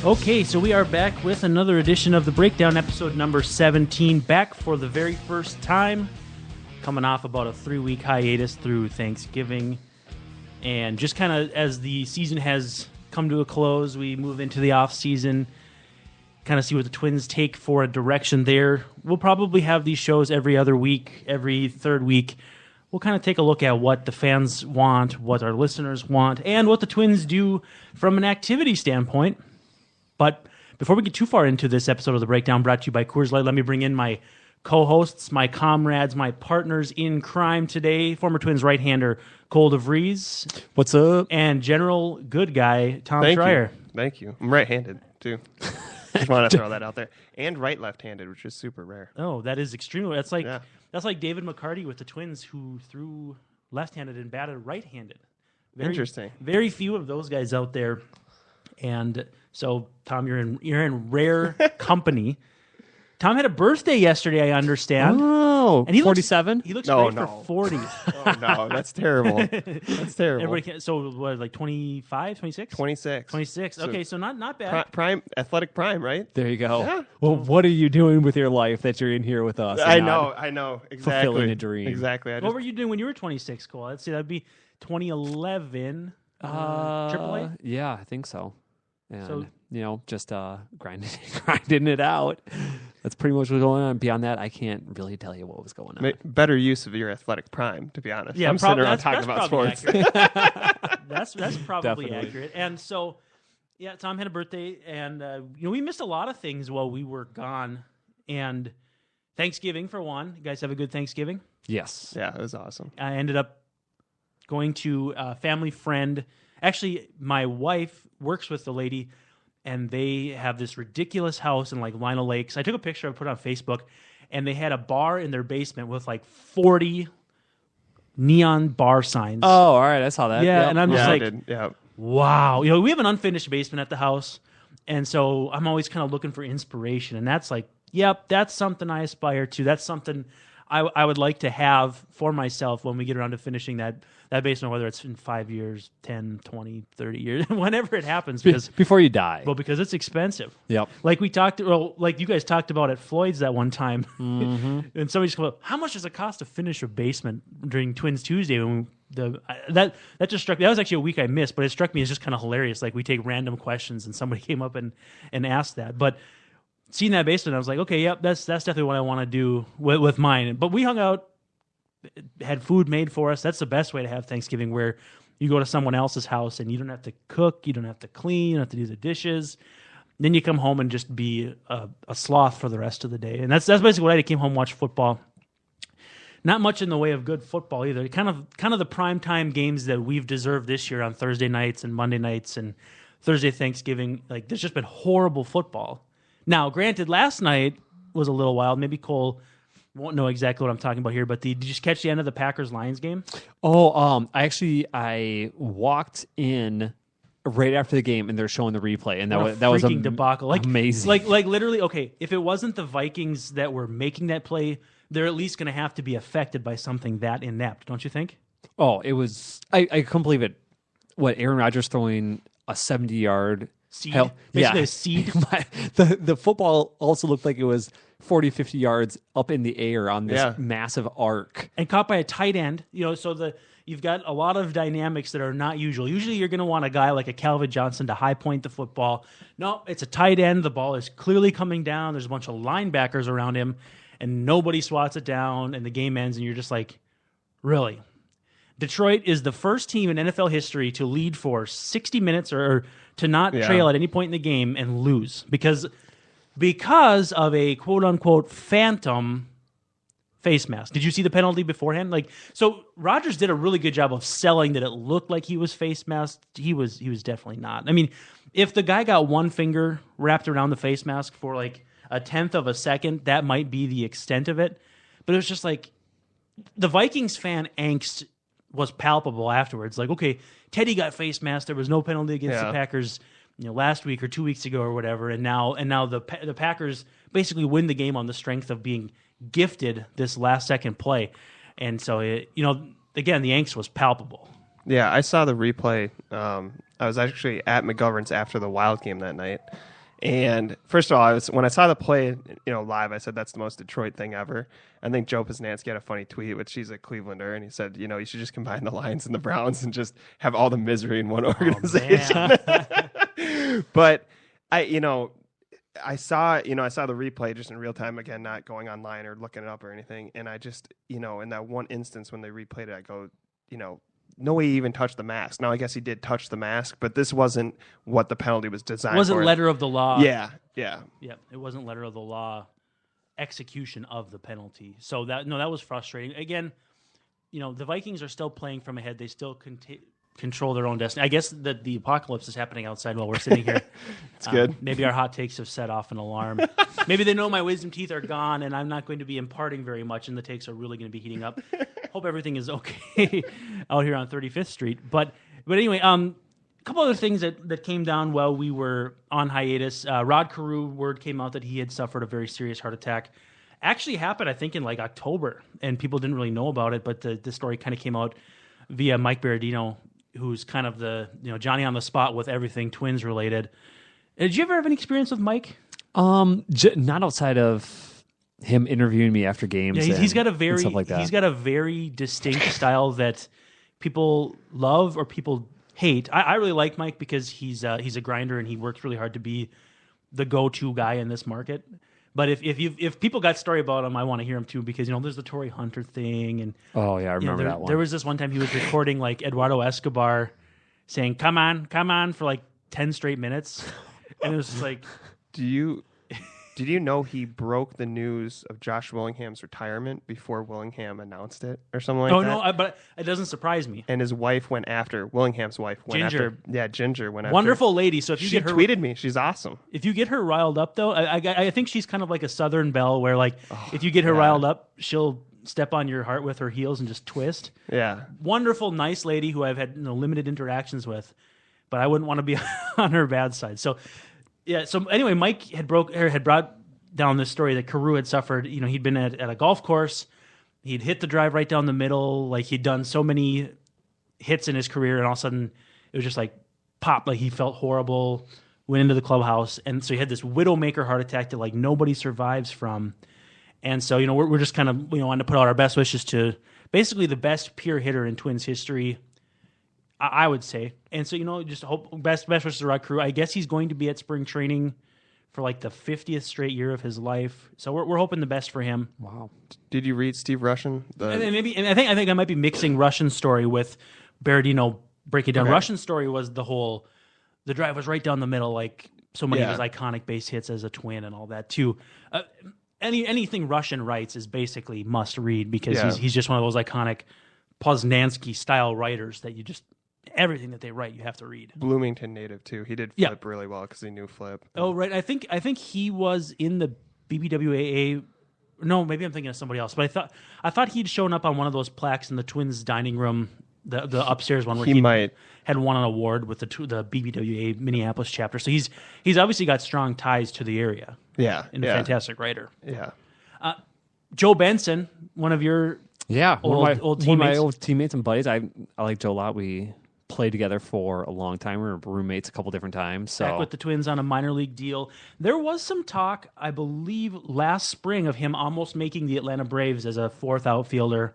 Okay, so we are back with another edition of The Breakdown, episode number 17, back for the very first time, coming off about a 3-week hiatus through Thanksgiving, and just kind of as the season has come to a close, we move into the off-season, kind of see what the Twins take for a direction there. We'll probably have these shows every other week, every third week. We'll kind of take a look at what the fans want, what our listeners want, and what the Twins do from an activity standpoint. But before we get too far into this episode of The Breakdown, brought to you by Coors Light, let me bring in my co-hosts, my comrades, my partners in crime today. Former Twins right-hander Cole DeVries. What's up? And general good guy Tom Schreier. Thank you. I'm right-handed, too. Just want to throw that out there. And right-left-handed, which is super rare. Oh, that is extremely... That's like David McCarty with the Twins, who threw left-handed and batted right-handed. Interesting. Very few of those guys out there. And so, Tom, you're in rare company. Tom had a birthday yesterday, I understand. Oh, and he 47? He looks great for 40. Oh, no, that's terrible. That's terrible. So, what, like 25, 26? 26. 26. Okay, so not bad. Prime, athletic prime, right? There you go. Yeah. Well, what are you doing with your life that you're in here with us? I know. Exactly. Fulfilling a dream. Exactly. What were you doing when you were 26, Cole? Let's see, that'd be 2011. AAA? Yeah, I think so. And, So- just grinding it out. That's pretty much what's going on. Beyond that, I can't really tell you what was going on. Better use of your athletic prime, to be honest. Yeah, I'm sitting around talking about sports. That's probably Definitely. accurate. And so, yeah, Tom had a birthday, and we missed a lot of things while we were gone. And Thanksgiving, for one. You guys have a good Thanksgiving? Yes. Yeah, it was awesome. I ended up going to a family friend. Actually, my wife works with the lady, and they have this ridiculous house in like Lino Lakes. I took a picture, I put it on Facebook, and they had a bar in their basement with like 40 neon bar signs. Oh, all right. I saw that. Yeah, Yep. and I'm just I like, did. Yeah. wow. We have an unfinished basement at the house, and so I'm always kind of looking for inspiration, and that's like, yep, that's something I aspire to. That's something I would like to have for myself when we get around to finishing that basement, whether it's in 5 years, 10, 20, 30 years, whenever it happens. Because Before you die. Well, because it's expensive. Yep. Like you guys talked about at Floyd's that one time. Mm-hmm. And somebody just go, how much does it cost to finish a basement during Twins Tuesday? That just struck me. That was actually a week I missed, but it struck me as just kind of hilarious. Like we take random questions and somebody came up and asked that. But seeing that basement, I was like, okay, yep, that's definitely what I want to do with mine. But we hung out, had food made for us. That's the best way to have Thanksgiving, where you go to someone else's house and you don't have to cook, you don't have to clean, you don't have to do the dishes. Then you come home and just be a sloth for the rest of the day. And that's basically what I did. Came home, watched football. Not much in the way of good football either. Kind of the primetime games that we've deserved this year on Thursday nights and Monday nights and Thursday Thanksgiving. Like there's just been horrible football. Now, granted, last night was a little wild. Maybe Cole won't know exactly what I'm talking about here, but did you just catch the end of the Packers-Lions game? Oh, I walked in right after the game, and they're showing the replay, and that was freaking debacle. Like, amazing. Like literally, okay, if it wasn't the Vikings that were making that play, they're at least going to have to be affected by something that inept, don't you think? Oh, it was. I couldn't believe it. What, Aaron Rodgers throwing a 70-yard seed? Basically a seed. The football also looked like it was 40, 50 yards up in the air on this massive arc. And caught by a tight end. So you've got a lot of dynamics that are not usual. Usually you're going to want a guy like a Calvin Johnson to high point the football. No, it's a tight end. The ball is clearly coming down. There's a bunch of linebackers around him, and nobody swats it down, and the game ends, and you're just like, really? Detroit is the first team in NFL history to lead for 60 minutes or to not trail at any point in the game and lose because of a quote-unquote phantom face mask. Did you see the penalty beforehand? So Rodgers did a really good job of selling that it looked like he was face masked. He was definitely not. I mean, if the guy got one finger wrapped around the face mask for like a tenth of a second, that might be the extent of it. But it was just like the Vikings fan angst was palpable afterwards. Like, okay, Teddy got face masked. There was no penalty against the Packers, last week or 2 weeks ago or whatever. And now the Packers basically win the game on the strength of being gifted this last second play. And so, again, the angst was palpable. Yeah, I saw the replay. I was actually at McGovern's after the Wild game that night. And first of all, when I saw the play, live, I said that's the most Detroit thing ever. I think Joe Posnanski had a funny tweet, which he's a Clevelander, and he said, you should just combine the Lions and the Browns and just have all the misery in one organization. But I saw the replay just in real time, again, not going online or looking it up or anything. And I just, in that one instance when they replayed it, I go, no way he even touched the mask. Now, I guess he did touch the mask, but this wasn't what the penalty was designed for. It wasn't letter of the law. Yeah. It wasn't letter of the law execution of the penalty. So that was frustrating. Again, the Vikings are still playing from ahead. They still control their own destiny. I guess that the apocalypse is happening outside while we're sitting here. It's good. Maybe our hot takes have set off an alarm. Maybe they know my wisdom teeth are gone and I'm not going to be imparting very much and the takes are really going to be heating up. Hope everything is okay out here on 35th Street. But anyway, a couple other things that came down while we were on hiatus. Rod Carew, word came out that he had suffered a very serious heart attack. Actually happened, I think, in like October, and people didn't really know about it, but the story kind of came out via Mike Berardino, who's kind of the Johnny on the spot with everything Twins related. Did you ever have any experience with Mike? Not outside of him interviewing me after games. Yeah, he's got a he's got a very distinct style that people love or people hate. I really like Mike because he's a grinder and he works really hard to be the go-to guy in this market. But if people got story about him, I want to hear him too because there's the Torrey Hunter thing and I remember that one. There was this one time he was recording like Eduardo Escobar saying come on for like 10 straight minutes, and it was just like, Did you know he broke the news of Josh Willingham's retirement before Willingham announced it or something like that? No, but it doesn't surprise me. And his wife went after, Willingham's wife went Ginger. after. Yeah, Ginger went after. Wonderful lady. So if you she get her, tweeted me. She's awesome. If you get her riled up, though, I think she's kind of like a Southern belle where, like, if you get her riled up, she'll step on your heart with her heels and just twist. Yeah. Wonderful, nice lady who I've had limited interactions with, but I wouldn't want to be on her bad side. So, yeah. So anyway, Mike had brought down this story that Carew had suffered. He'd been at a golf course. He'd hit the drive right down the middle. Like, he'd done so many hits in his career, and all of a sudden it was just like pop. Like, he felt horrible, went into the clubhouse. And so he had this widowmaker heart attack that like nobody survives from. And so, we're just kind of, wanting to put out our best wishes to basically the best pure hitter in Twins history, I would say. And so, just hope best wishes to Rod Carew. I guess he's going to be at spring training for like the 50th straight year of his life. So we're hoping the best for him. Wow. Did you read Steve Rushin? And I think I might be mixing Russian's story with Berardino breaking down. Okay. Russian's story was the drive was right down the middle, like so many of his iconic base hits as a Twin and all that too. Anything Russian writes is basically must read because he's just one of those iconic Posnanski style writers that you just, everything that they write you have to read. Bloomington native too. He did Flip really well because he knew Flip. Oh right, I think he was in the BBWAA. No, maybe I'm thinking of somebody else. But I thought he'd shown up on one of those plaques in the Twins dining room, the upstairs one where he had won an award with the BBWA Minneapolis chapter. So he's obviously got strong ties to the area. Yeah, and a fantastic writer. Yeah. Joe Benson, one of your old teammates. One of my old teammates and buddies. I like Joe a lot. We played together for a long time. We were roommates a couple different times. So. Back with the Twins on a minor league deal. There was some talk, I believe, last spring of him almost making the Atlanta Braves as a fourth outfielder.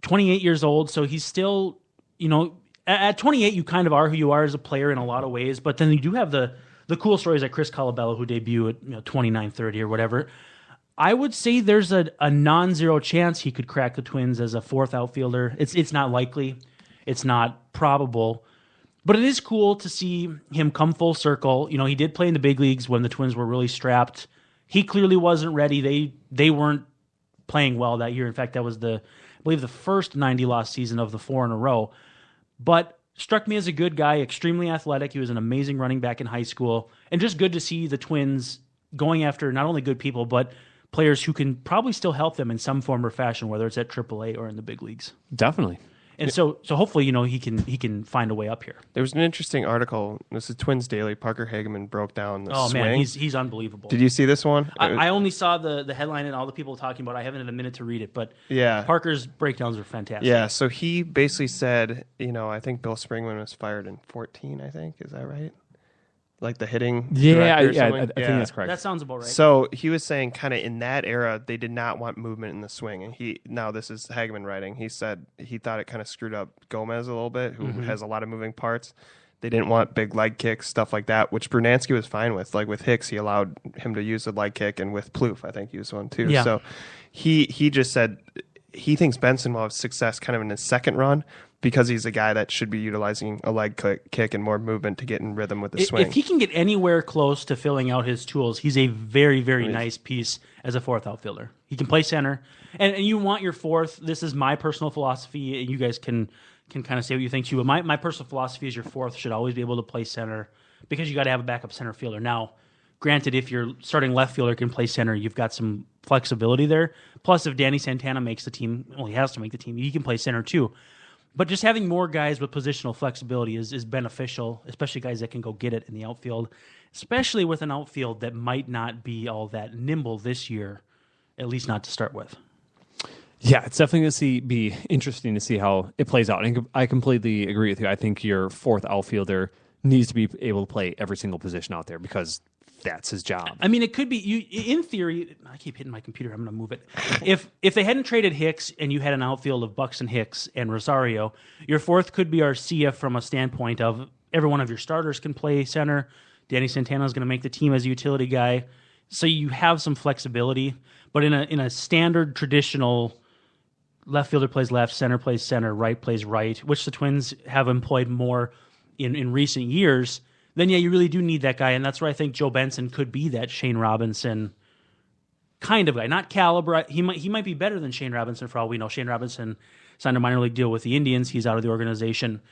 28 years old, so he's still, at 28 you kind of are who you are as a player in a lot of ways, but then you do have the cool stories like Chris Colabello, who debuted at 29, 30 or whatever. I would say there's a non-zero chance he could crack the Twins as a fourth outfielder. It's not likely. It's not probable. But it is cool to see him come full circle. He did play in the big leagues when the Twins were really strapped. He clearly wasn't ready. They weren't playing well that year. In fact, that was I believe the first 90-loss season of the 4 in a row. But struck me as a good guy, extremely athletic. He was an amazing running back in high school. And just good to see the Twins going after not only good people, but players who can probably still help them in some form or fashion, whether it's at AAA or in the big leagues. Definitely. And so hopefully, he can find a way up here. There was an interesting article. This is Twins Daily. Parker Hageman broke down the swing. Man, he's unbelievable. Did you see this one? I only saw the headline and all the people talking about it. I haven't had a minute to read it, but yeah, Parker's breakdowns are fantastic. Yeah, so he basically said, I think Bill Springman was fired in 2014, I think. Is that right? Like the hitting director or something? I think that's correct. That sounds about right. So he was saying kind of in that era, they did not want movement in the swing. And now this is Hageman writing. He said he thought it kind of screwed up Gomez a little bit, who has a lot of moving parts. They didn't want big leg kicks, stuff like that, which Bernansky was fine with. Like with Hicks, he allowed him to use the leg kick, and with Plouffe, I think he used one too. Yeah. So he just said he thinks Benson will have success kind of in his second run, because he's a guy that should be utilizing a leg kick and more movement to get in rhythm with the swing. If he can get anywhere close to filling out his tools, he's a very, very nice piece as a fourth outfielder. He can play center. And you want your fourth. This is my personal philosophy, and you guys can kind of say what you think too. But my personal philosophy is your fourth should always be able to play center, because you got to have a backup center fielder. Now, granted, if your starting left fielder can play center, you've got some flexibility there. Plus, if Danny Santana makes the team, he has to make the team, he can play center too. But just having more guys with positional flexibility is beneficial, especially guys that can go get it in the outfield, especially with an outfield that might not be all that nimble this year, at least not to start with. Yeah, it's definitely going to be interesting to see how it plays out. And I completely agree with you. I think your fourth outfielder needs to be able to play every single position out there, because that's his job. I mean, it could be in theory. I keep hitting my computer. I'm going to move it. If they hadn't traded Hicks and you had an outfield of Buxton, Hicks, and Rosario, your fourth could be Arcia from a standpoint of every one of your starters can play center. Danny Santana is going to make the team as a utility guy, so you have some flexibility. But in a standard traditional left fielder plays left, center plays center, right plays right, which the Twins have employed more in recent years, then you really do need that guy, and that's where I think Joe Benson could be that Shane Robinson kind of guy. Not caliber. He might be better than Shane Robinson for all we know. Shane Robinson signed a minor league deal with the Indians. He's out of the organization.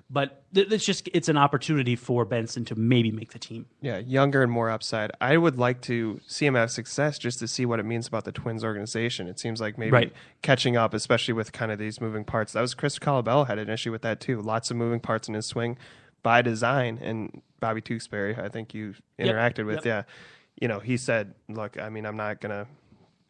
But it's an opportunity for Benson to maybe make the team. Yeah, younger and more upside. I would like to see him have success just to see what it means about the Twins organization. It seems like maybe catching up, especially with kind of these moving parts. That was Chris Colabello had an issue with that too. Lots of moving parts in his swing by design, and Bobby Tewksbury, I think you interacted with. Yep. Yeah, he said, look, I mean, I'm not going to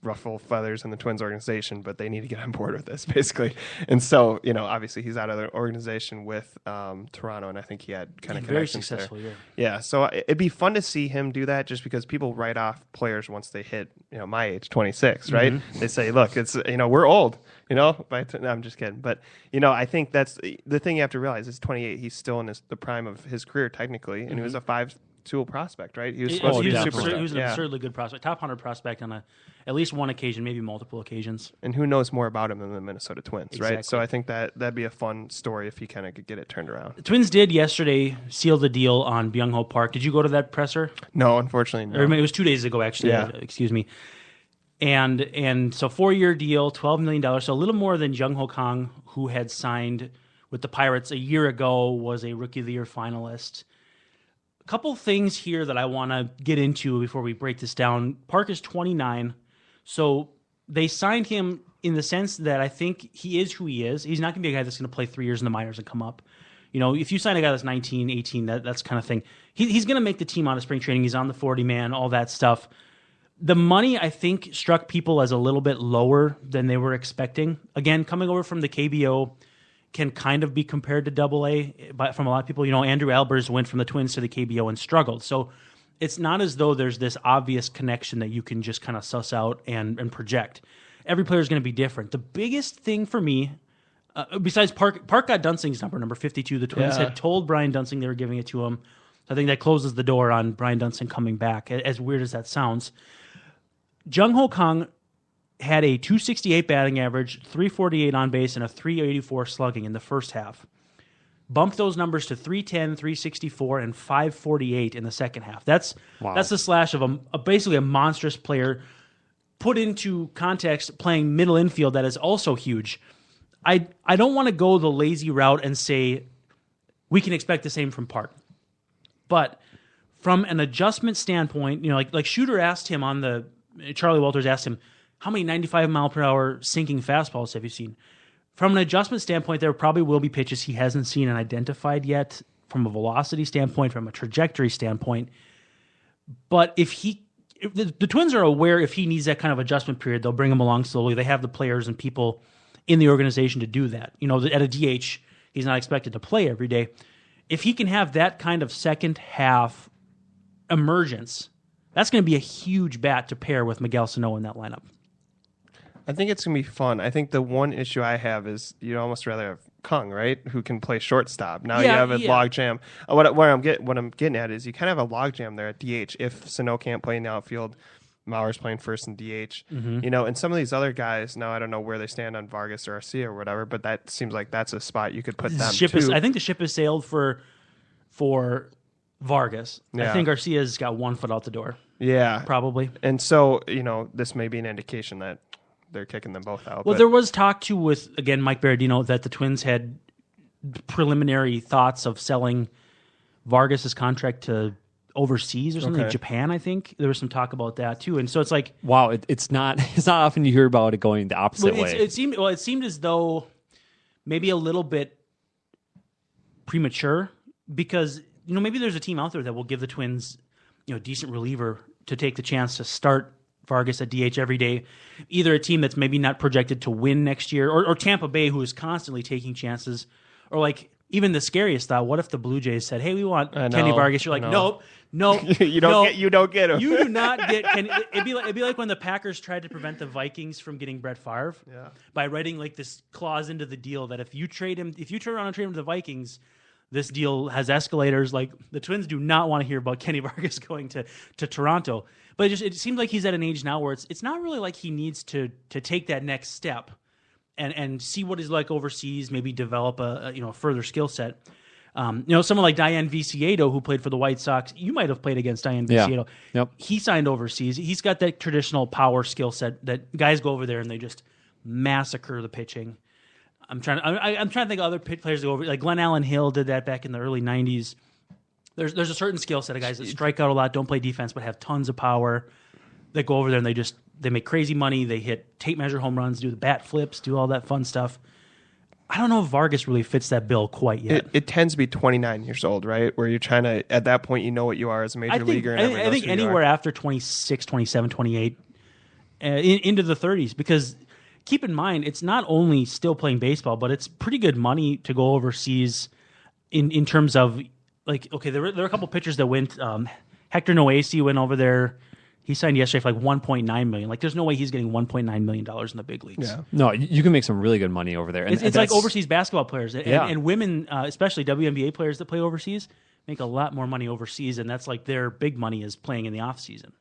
ruffle feathers in the Twins organization, but they need to get on board with this, basically. And so, obviously he's out of the organization with Toronto, and I think he had kind of connections very successful, there. Yeah, so it'd be fun to see him do that, just because people write off players once they hit, my age, 26, right? Mm-hmm. They say, look, it's, we're old, no, I'm just kidding. But, I think that's the thing you have to realize is 28, he's still in the prime of his career, technically, and he was a 5-tool prospect, right? He was supposed to be a superstar. He was an absurdly good prospect, top 100 prospect on at least one occasion, maybe multiple occasions. And who knows more about him than the Minnesota Twins, exactly. right? So I think that'd be a fun story if he kind of could get it turned around. The Twins did yesterday seal the deal on Byung-Ho Park. Did you go to that presser? No, unfortunately, no. Or it was 2 days ago, actually. Yeah. Excuse me. And so 4-year deal, $12 million. So a little more than Jung-Ho Kang, who had signed with the Pirates a year ago, was a Rookie of the Year finalist. A couple things here that I want to get into before we break this down. Park is 29, so they signed him in the sense that I think he is who he is. He's not going to be a guy that's going to play 3 years in the minors and come up. If you sign a guy that's 19, 18, that's kind of thing. He's going to make the team out of spring training. He's on the 40-man, all that stuff. The money, I think, struck people as a little bit lower than they were expecting. Again, coming over from the KBO can kind of be compared to Double-A from a lot of people. Andrew Albers went from the Twins to the KBO and struggled. So it's not as though there's this obvious connection that you can just kind of suss out and project. Every player is going to be different. The biggest thing for me, besides Park got Dunsing's number 52. The Twins had told Brian Dunsing they were giving it to him. So I think that closes the door on Brian Dunsing coming back, as weird as that sounds. Jung-Ho Kang had a 268 batting average, 348 on base, and a 384 slugging in the first half. Bumped those numbers to 310, 364, and 548 in the second half. That's the slash of basically a monstrous player put into context playing middle infield that is also huge. I don't want to go the lazy route and say we can expect the same from Park. But from an adjustment standpoint, like Shooter asked him Charlie Walters asked him, how many 95-mile-per-hour sinking fastballs have you seen? from an adjustment standpoint, there probably will be pitches he hasn't seen and identified yet from a velocity standpoint, from a trajectory standpoint. But if the Twins are aware if he needs that kind of adjustment period, they'll bring him along slowly. They have the players and people in the organization to do that. At a DH, he's not expected to play every day. If he can have that kind of second half emergence, that's going to be a huge bat to pair with Miguel Sano in that lineup. I think it's going to be fun. I think the one issue I have is you'd almost rather have Kung, right, who can play shortstop. Now you have a logjam. What I'm getting at is you kind of have a logjam there at DH. If Sano can't play in the outfield, Mauer's playing first in DH. And some of these other guys, now I don't know where they stand on Vargas or Arcia or whatever, but that seems like that's a spot you could put them to. I think the ship has sailed for Vargas. Yeah. I think Arcia's got 1 foot out the door. Yeah. Probably. And so, this may be an indication that they're kicking them both out. Well, there was talk, too, with, again, Mike Berardino, that the Twins had preliminary thoughts of selling Vargas' contract to overseas or something, like Japan, I think. There was some talk about that, too. And so it's like... Wow, it's not often you hear about it going the opposite way. It seemed as though maybe a little bit premature because, maybe there's a team out there that will give the Twins, a decent reliever to take the chance to start Vargas at DH every day. Either a team that's maybe not projected to win next year or Tampa Bay, who is constantly taking chances, or like even the scariest thought, what if the Blue Jays said, hey, we want Kenny Vargas? You're like, nope. you don't get him. You do not get Kenny. It'd be like when the Packers tried to prevent the Vikings from getting Brett Favre by writing like this clause into the deal that if you turn around and trade him to the Vikings, this deal has escalators. Like the Twins do not want to hear about Kenny Vargas going to Toronto. But it seems like he's at an age now where it's not really like he needs to take that next step and see what he's like overseas, maybe develop a further skill set. Someone like Diane Viciedo, who played for the White Sox, you might have played against Diane Viciedo. Yep. He signed overseas. He's got that traditional power skill set that guys go over there and they just massacre the pitching. I'm trying to think of other players that go over, like Glenn Allen Hill did that back in the early 90s. There's a certain skill set of guys that strike out a lot, don't play defense, but have tons of power. That go over there and they make crazy money. They hit tape measure home runs, do the bat flips, do all that fun stuff. I don't know if Vargas really fits that bill quite yet. It tends to be 29 years old, right? Where you're trying to, at that point, you know what you are as a major leaguer. And I think anywhere after 26, 27, 28, into the 30s. Because keep in mind, it's not only still playing baseball, but it's pretty good money to go overseas in terms of, like, okay, there were a couple pitchers that went. Hector Noesi went over there. He signed yesterday for like $1.9 million. Like, there's no way he's getting $1.9 million in the big leagues. Yeah. No, you can make some really good money over there. And it's like overseas basketball players and women, especially WNBA players that play overseas, make a lot more money overseas, and that's like their big money is playing in the off season.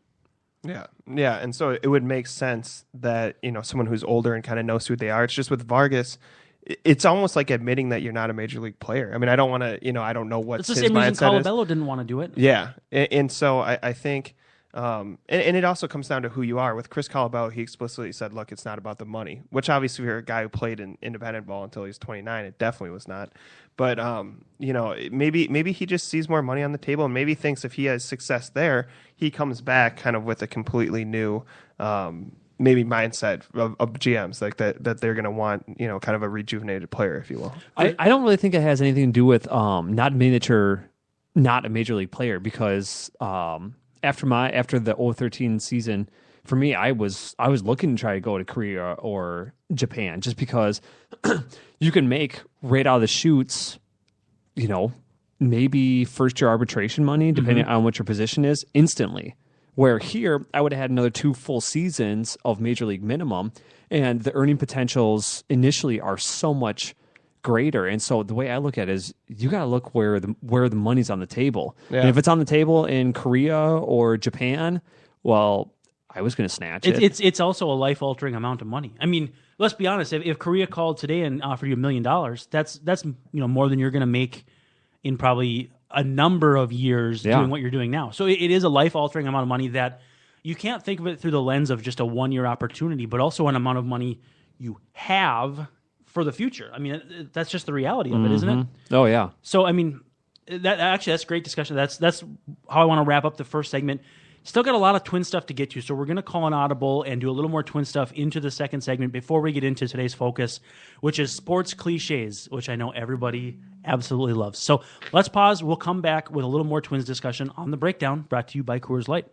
Yeah, and so it would make sense that someone who's older and kind of knows who they are. It's just with Vargas, it's almost like admitting that you're not a major league player. I mean, I don't want to, I don't know what his mindset is. It's the same reason Colabello didn't want to do it. Yeah, and so I think. And it also comes down to who you are. With Chris Colabello, he explicitly said, look, it's not about the money, which obviously for a guy who played in independent ball until he was 29, it definitely was not. But, maybe he just sees more money on the table and maybe thinks if he has success there, he comes back kind of with a completely new maybe mindset of GMs, like that they're going to want, kind of a rejuvenated player, if you will. I don't really think it has anything to do with not a major league player because after the 2013 season, for me, I was looking to try to go to Korea or Japan just because you can make right out of the chutes, maybe first year arbitration money, depending on what your position is, instantly. Where here, I would have had another 2 full seasons of major league minimum, and the earning potentials initially are so much greater. And so the way I look at it is you got to look where the money's on the table. Yeah. And if it's on the table in Korea or Japan, well, I was going to snatch it. It's also a life-altering amount of money. I mean, let's be honest. If Korea called today and offered you $1 million, that's more than you're going to make in probably a number of years doing what you're doing now. So it is a life-altering amount of money that you can't think of it through the lens of just a one-year opportunity, but also an amount of money you have for the future. I mean, that's just the reality of it, isn't it? Oh, yeah. So, I mean, that's great discussion. That's how I want to wrap up the first segment. Still got a lot of Twin stuff to get to, so we're going to call an audible and do a little more Twin stuff into the second segment before we get into today's focus, which is sports cliches, which I know everybody absolutely loves. So let's pause. We'll come back with a little more Twins discussion on The Breakdown, brought to you by Coors Light.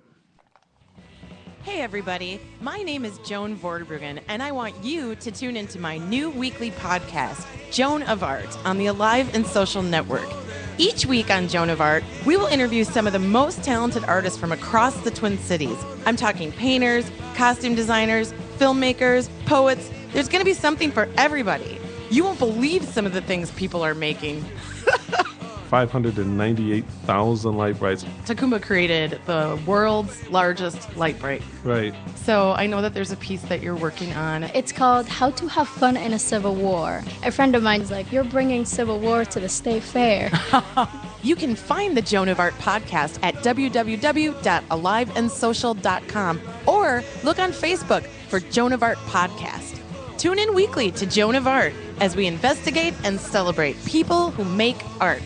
Hey everybody, my name is Joan Vorderbruggen, and I want you to tune into my new weekly podcast, Joan of Art, on the Alive and Social Network. Each week on Joan of Art, we will interview some of the most talented artists from across the Twin Cities. I'm talking painters, costume designers, filmmakers, poets. There's going to be something for everybody. You won't believe some of the things people are making. 598,000 light brights. Takuma created the world's largest light bright. Right. So I know that there's a piece that you're working on. It's called How to Have Fun in a Civil War. A friend of mine's like, you're bringing Civil War to the state fair. You can find the Joan of Art podcast at www.aliveandsocial.com or look on Facebook for Joan of Art podcast. Tune in weekly to Joan of Art as we investigate and celebrate people who make art.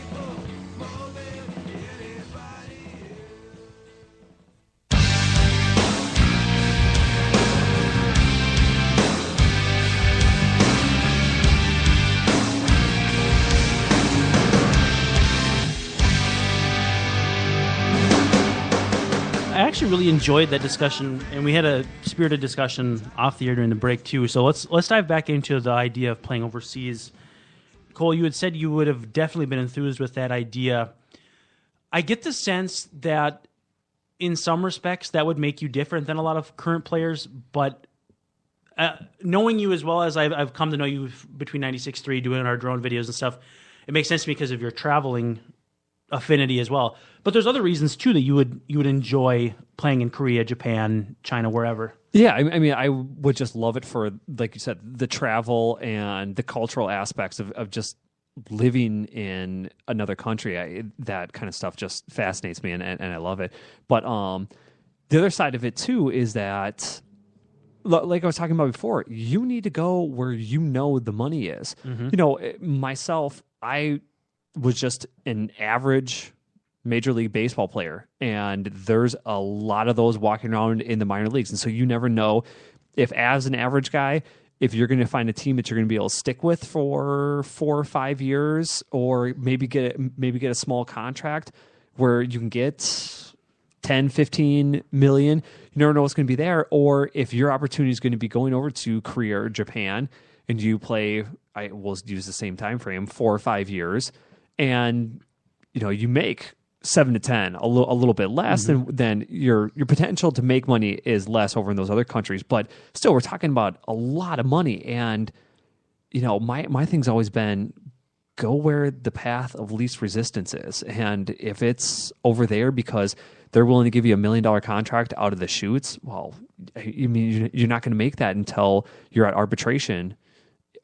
I actually really enjoyed that discussion, and we had a spirited discussion off the air during the break too. So let's dive back into the idea of playing overseas. Cole, you had said you would have definitely been enthused with that idea. I get the sense that in some respects that would make you different than a lot of current players, but knowing you as well as I've come to know you between 96.3, doing our drone videos and stuff, it makes sense to me because of your traveling affinity as well. But there's other reasons too that you would enjoy playing in Korea, Japan, China, wherever. Yeah, I mean, I would just love it for, like you said, the travel and the cultural aspects of just living in another country. That kind of stuff just fascinates me, and I love it. But the other side of it too is that, like I was talking about before, you need to go where you know the money is. Mm-hmm. You know, myself, I was just an average Major League Baseball player, and there's a lot of those walking around in the minor leagues, and so you never know if, as an average guy, if you're going to find a team that you're going to be able to stick with for 4 or 5 years, or maybe get a small contract where you can get 10, 15 million. You never know what's going to be there, or if your opportunity is going to be going over to Korea or Japan, and you play, I will use the same time frame, 4 or 5 years, and you make 7 to 10, a little bit less, then your potential to make money is less over in those other countries. But still, we're talking about a lot of money. And, my thing's always been, go where the path of least resistance is. And if it's over there because they're willing to give you $1 million contract out of the chutes, well, you mean you're not going to make that until you're at arbitration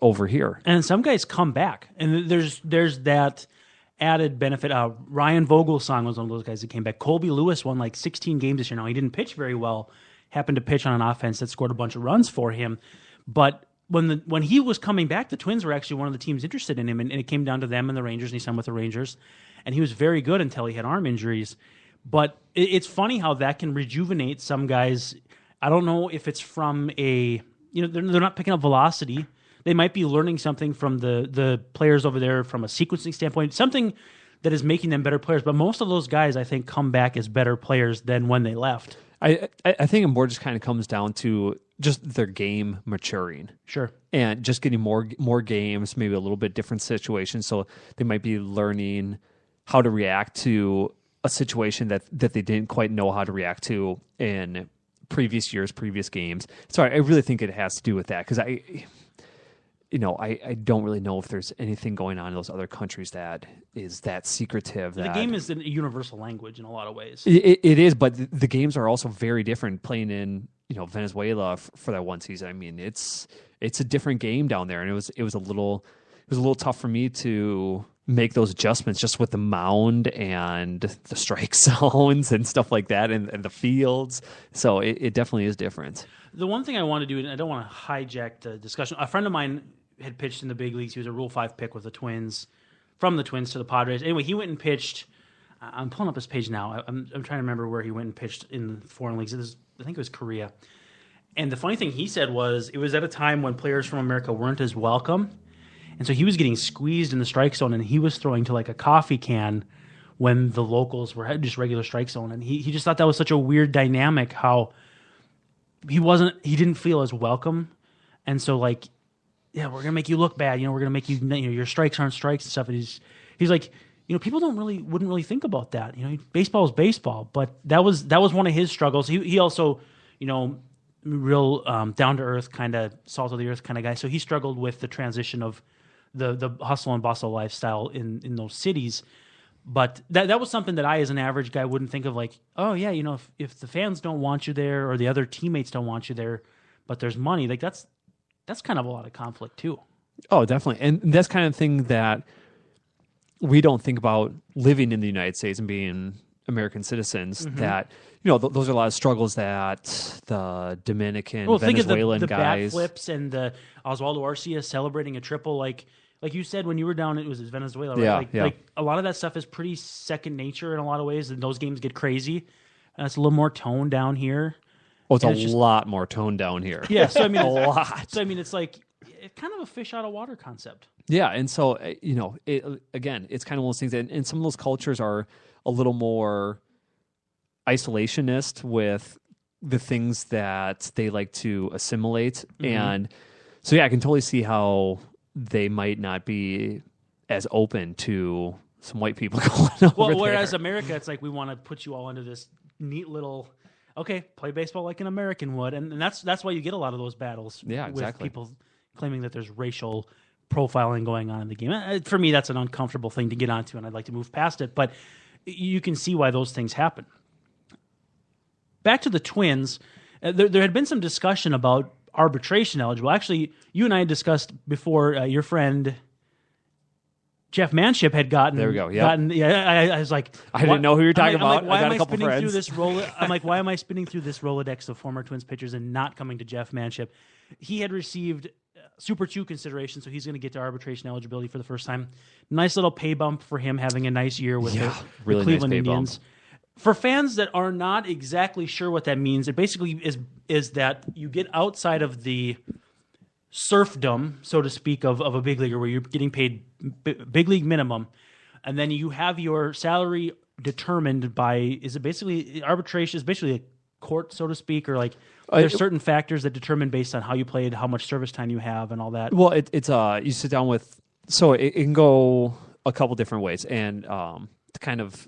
over here. And some guys come back, and there's that added benefit. Ryan Vogelsong was one of those guys that came back. Colby Lewis won like 16 games this year. Now, he didn't pitch very well, happened to pitch on an offense that scored a bunch of runs for him. But when he was coming back, the Twins were actually one of the teams interested in him, and it came down to them and the Rangers, and he signed with the Rangers. And he was very good until he had arm injuries. But it's funny how that can rejuvenate some guys. I don't know if it's from they're not picking up velocity. They might be learning something from the players over there from a sequencing standpoint, something that is making them better players. But most of those guys, I think, come back as better players than when they left. I think it more just kind of comes down to just their game maturing. Sure. And just getting more games, maybe a little bit different situations. So they might be learning how to react to a situation that they didn't quite know how to react to in previous years, previous games. So I really think it has to do with that, because I don't really know if there's anything going on in those other countries that is that secretive. The game is a universal language in a lot of ways. It is, but the games are also very different. Playing in Venezuela for that one season, I mean, it's a different game down there, and it was a little tough for me to make those adjustments just with the mound and the strike zones and stuff like that, and the fields. So it definitely is different. The one thing I want to do, and I don't want to hijack the discussion, a friend of mine had pitched in the big leagues. He was a Rule 5 pick with the Twins, from the Twins to the Padres. Anyway, he went and pitched I'm pulling up his page now. I'm trying to remember where he went and pitched in foreign leagues. I think it was Korea. And the funny thing he said was it was at a time when players from America weren't as welcome. And so he was getting squeezed in the strike zone, and he was throwing to like a coffee can when the locals were just regular strike zone. And he just thought that was such a weird dynamic how he didn't feel as welcome. And so like, yeah, we're going to make you look bad. We're going to make you, your strikes aren't strikes and stuff. And he's like, people wouldn't really think about that. Baseball is baseball, but that was one of his struggles. He also, real down to earth kind of salt of the earth kind of guy. So he struggled with the transition of the hustle and bustle lifestyle in those cities. But that was something that I, as an average guy, wouldn't think of like, oh yeah, if the fans don't want you there or the other teammates don't want you there, but there's money, like that's kind of a lot of conflict too. Oh, definitely. And that's kind of thing that we don't think about living in the United States and being American citizens, that, those are a lot of struggles that the Dominican, Venezuelan think of the guys. Bat flips and the Oswaldo Arcia celebrating a triple, like you said when you were down, it was Venezuela, right? Like a lot of that stuff is pretty second nature in a lot of ways, and those games get crazy. And it's a little more toned down here. Oh, it's a lot more toned down here. Yeah, so I mean, a lot. So I mean, it's like kind of a fish out of water concept. Yeah, and so again, it's kind of one of those things, and some of those cultures are a little more isolationist with the things that they like to assimilate, and so yeah, I can totally see how they might not be as open to some white people going over whereas there. America, it's like we want to put you all into this neat little. Okay, play baseball like an American would, and that's why you get a lot of those battles. Yeah, exactly. With people claiming that there's racial profiling going on in the game. For me, that's an uncomfortable thing to get onto, and I'd like to move past it. But you can see why those things happen. Back to the Twins, there had been some discussion about arbitration eligible. Actually, you and I had discussed before. Your friend Jeff Manship had gotten. There we go. Yeah, I was like, I didn't know who you were talking about. Why I got am a I couple spinning friends. through this I'm like, why am I spinning through this Rolodex of former Twins pitchers and not coming to Jeff Manship? He had received Super 2 consideration, so he's going to get to arbitration eligibility for the first time. Nice little pay bump for him having a nice year with the really Cleveland nice Indians. Bump. For fans that are not exactly sure what that means, it basically is that you get outside of the serfdom, so to speak, of a big leaguer where you're getting paid big league minimum, and then you have your salary determined by, is it basically arbitration is basically a court, so to speak, or like there's certain factors that determine based on how you played, how much service time you have, and all that. Well, it's you sit down with, so it can go a couple different ways, and to kind of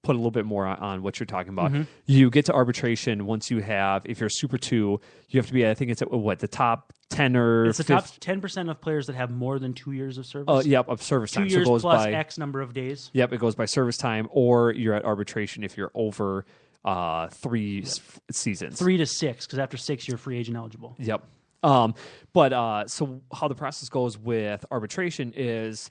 put a little bit more on what you're talking about. You get to arbitration once you have, if you're Super 2, you have to be, I think it's the top 10 or it's the top 10% of players that have more than 2 years of service. Yep, of service time. 2 years so it goes plus by X number of days. Yep, it goes by service time, or you're at arbitration if you're over 3 seasons. 3 to 6, because after 6 you're free agent eligible. Yep. But so how the process goes with arbitration is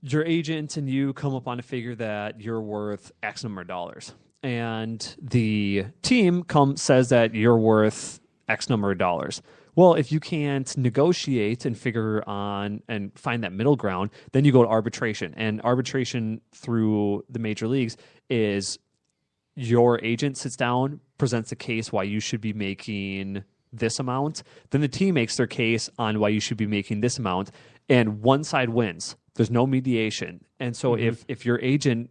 your agent and you come up on a figure that you're worth X number of dollars, and the team says that you're worth X number of dollars. Well, if you can't negotiate and figure on and find that middle ground, then you go to arbitration. And arbitration through the major leagues is your agent sits down, presents a case why you should be making this amount. Then the team makes their case on why you should be making this amount, and one side wins. There's no mediation. And so if your agent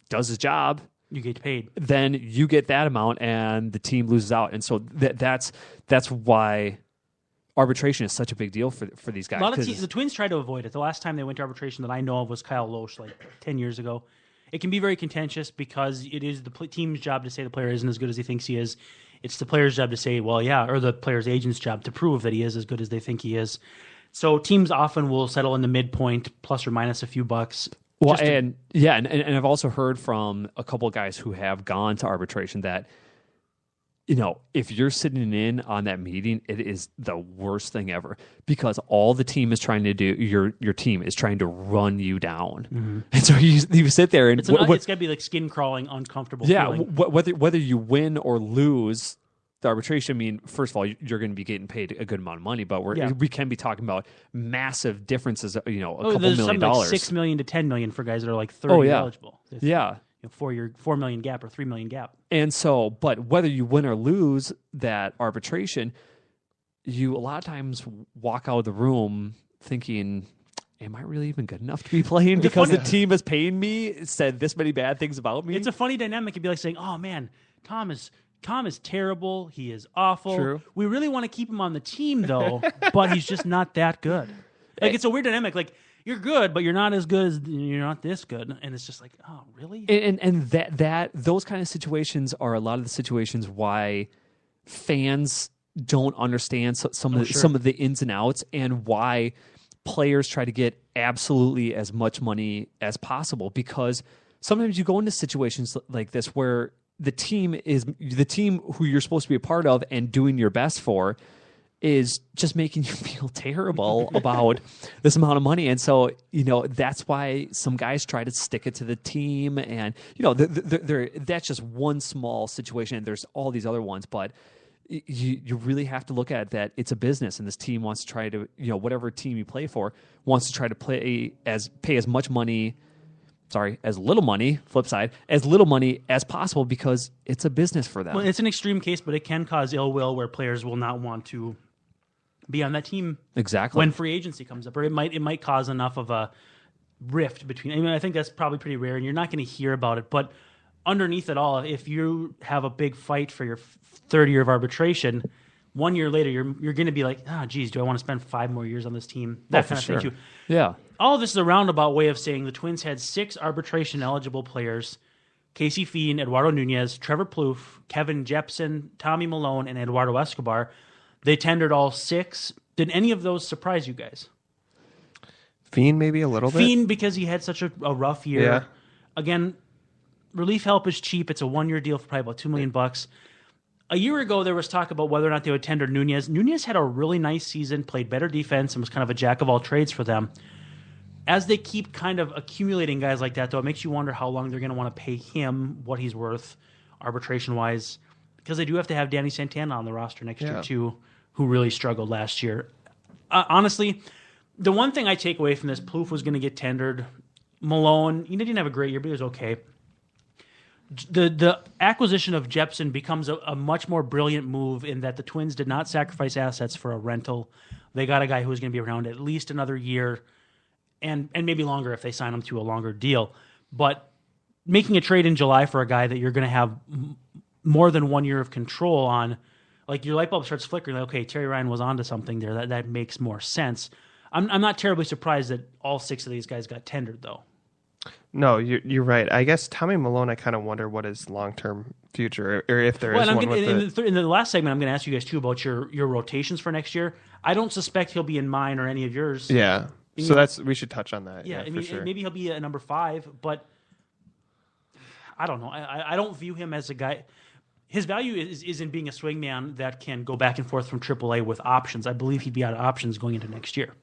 does his job, you get paid. Then you get that amount, and the team loses out. And so that's why arbitration is such a big deal for these guys. A lot of the Twins try to avoid it. The last time they went to arbitration that I know of was Kyle Loesch, like 10 years ago. It can be very contentious because it is the team's job to say the player isn't as good as he thinks he is. It's the player's job to say, well, yeah, or the player's agent's job to prove that he is as good as they think he is. So teams often will settle in the midpoint, plus or minus a few bucks. Well, and I've also heard from a couple of guys who have gone to arbitration that, if you're sitting in on that meeting, it is the worst thing ever, because all the team is trying to do, your team is trying to run you down. And so you sit there and it's got to be like skin crawling, uncomfortable feeling. Whether you win or lose, the arbitration, I mean, first of all, you're going to be getting paid a good amount of money, but we can be talking about massive differences, a couple there's $1 million. Like $6 million to $10 million for guys that are like 30 eligible. Yeah. 4 million gap or $3 million gap. And so, but whether you win or lose that arbitration, you a lot of times walk out of the room thinking, am I really even good enough to be playing? Because the team is paying me, said this many bad things about me. It's a funny dynamic. It'd be like saying, oh man, Tom is terrible. He is awful. True. We really want to keep him on the team though, but he's just not that good. Like it's a weird dynamic. Like you're good, but you're not as good as you're not this good. And it's just like, oh really? And that those kind of situations are a lot of the situations why fans don't understand some of the ins and outs, and why players try to get absolutely as much money as possible, because sometimes you go into situations like this where the team who you're supposed to be a part of and doing your best for is just making you feel terrible about this amount of money. And so, that's why some guys try to stick it to the team, and that's just one small situation, and there's all these other ones, but you really have to look at that it's a business, and this team wants to try to, whatever team you play for wants to try to pay as little money, flip side, as little money as possible, because it's a business for them. Well, it's an extreme case, but it can cause ill will where players will not want to be on that team exactly when free agency comes up, or it might cause enough of a rift between. I mean, I think that's probably pretty rare, and you're not going to hear about it, but underneath it all, if you have a big fight for your third year of arbitration, 1 year later, you're going to be like, geez, do I want to spend 5 more years on this team? That kind of thing too. Yeah. All of this is a roundabout way of saying the Twins had 6 arbitration-eligible players: Casey Fien, Eduardo Nunez, Trevor Plouffe, Kevin Jepsen, Tommy Malone, and Eduardo Escobar. They tendered all 6. Did any of those surprise you guys? Fien, maybe a little bit. Fien, because he had such a rough year. Yeah. Again, relief help is cheap. It's a 1-year deal for probably about $2 million. A year ago, there was talk about whether or not they would tender Nunez. Nunez had a really nice season, played better defense, and was kind of a jack of all trades for them. As they keep kind of accumulating guys like that, though, it makes you wonder how long they're going to want to pay him what he's worth arbitration-wise, because they do have to have Danny Santana on the roster next year, too, who really struggled last year. Honestly, the one thing I take away from this, Plouffe was going to get tendered. Malone, he didn't have a great year, but he was okay. The acquisition of Jepsen becomes a much more brilliant move in that the Twins did not sacrifice assets for a rental. They got a guy who was going to be around at least another year, and maybe longer if they sign him to a longer deal. But making a trade in July for a guy that you're going to have more than 1 year of control on, like your light bulb starts flickering. Like, okay, Terry Ryan was onto something there. That makes more sense. I'm not terribly surprised that all 6 of these guys got tendered, though. No, you're right. I guess Tommy Malone, I kind of wonder what his long-term future, or if there is one with in the last segment, I'm going to ask you guys, too, about your rotations for next year. I don't suspect he'll be in mine or any of yours. Yeah. So we should touch on that. Yeah, I for mean, sure. maybe he'll be a number 5, but I don't know. I don't view him as a guy. His value is in being a swingman that can go back and forth from AAA with options. I believe he'd be out of options going into next year.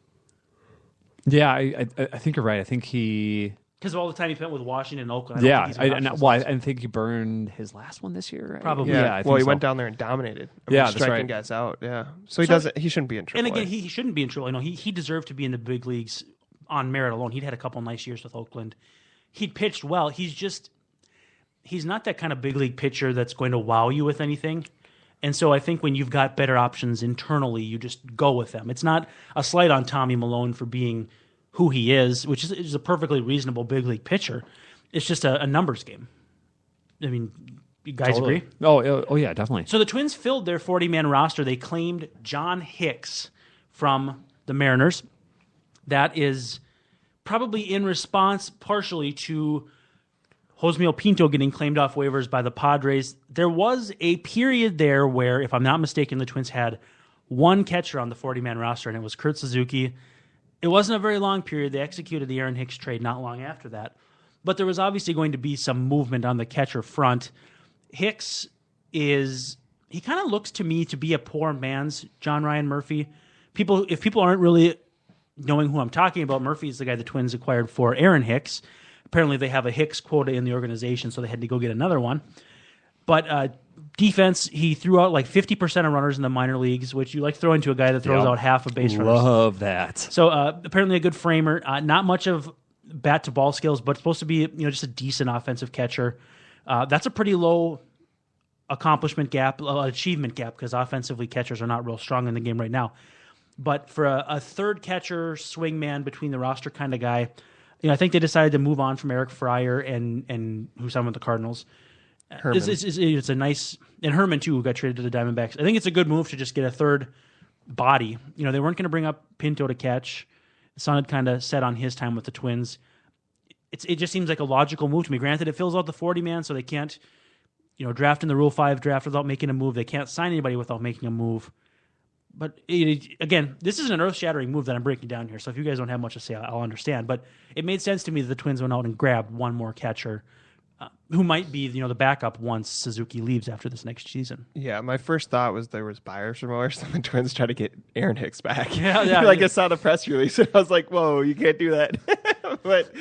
Yeah, I think you're right. I think he... Because of all the time he spent with Washington and Oakland. I think he burned his last one this year. Right? Probably. Yeah. He went down there and dominated. Striking guys out. Yeah. So he shouldn't be in AAA. And again, he shouldn't be in AAA. No, he deserved to be in the big leagues on merit alone. He'd had a couple nice years with Oakland. He'd pitched well. He's not that kind of big league pitcher that's going to wow you with anything. And so I think when you've got better options internally, you just go with them. It's not a slight on Tommy Malone for being who he is, which is a perfectly reasonable big league pitcher. It's just a numbers game. I mean, you guys agree? Oh, yeah, definitely. So the Twins filled their 40-man roster. They claimed John Hicks from the Mariners. That is probably in response partially to Josmil Pinto getting claimed off waivers by the Padres. There was a period there where, if I'm not mistaken, the Twins had one catcher on the 40-man roster, and it was Kurt Suzuki. It wasn't a very long period. They executed the Aaron Hicks trade not long after that. But there was obviously going to be some movement on the catcher front. Hicks he kind of looks to me to be a poor man's John Ryan Murphy. If people aren't really knowing who I'm talking about, Murphy is the guy the Twins acquired for Aaron Hicks. Apparently they have a Hicks quota in the organization, so they had to go get another one. But defense, he threw out like 50% of runners in the minor leagues, which you like to throw into a guy that throws out half of base runners. Love that. So apparently a good framer. Not much of bat to ball skills, but supposed to be just a decent offensive catcher. That's a pretty low accomplishment gap, achievement gap, because offensively catchers are not real strong in the game right now. But for a third catcher, swing man between the roster kind of guy, I think they decided to move on from Eric Fryer and who signed with the Cardinals. Herman. It's a nice, and Herman too, who got traded to the Diamondbacks. I think it's a good move to just get a third body. They weren't going to bring up Pinto to catch. The Sun had kind of set on his time with the Twins. It just seems like a logical move to me. Granted, it fills out the 40-man, so they can't, draft in the Rule 5 draft without making a move. They can't sign anybody without making a move. But again, this is an earth-shattering move that I'm breaking down here. So if you guys don't have much to say, I'll understand. But it made sense to me that the Twins went out and grabbed one more catcher, who might be the backup once Suzuki leaves after this next season. Yeah, my first thought was there was buyer's remorse, and the Twins tried to get Aaron Hicks back. Yeah. I saw the press release, and I was like, "Whoa, you can't do that." But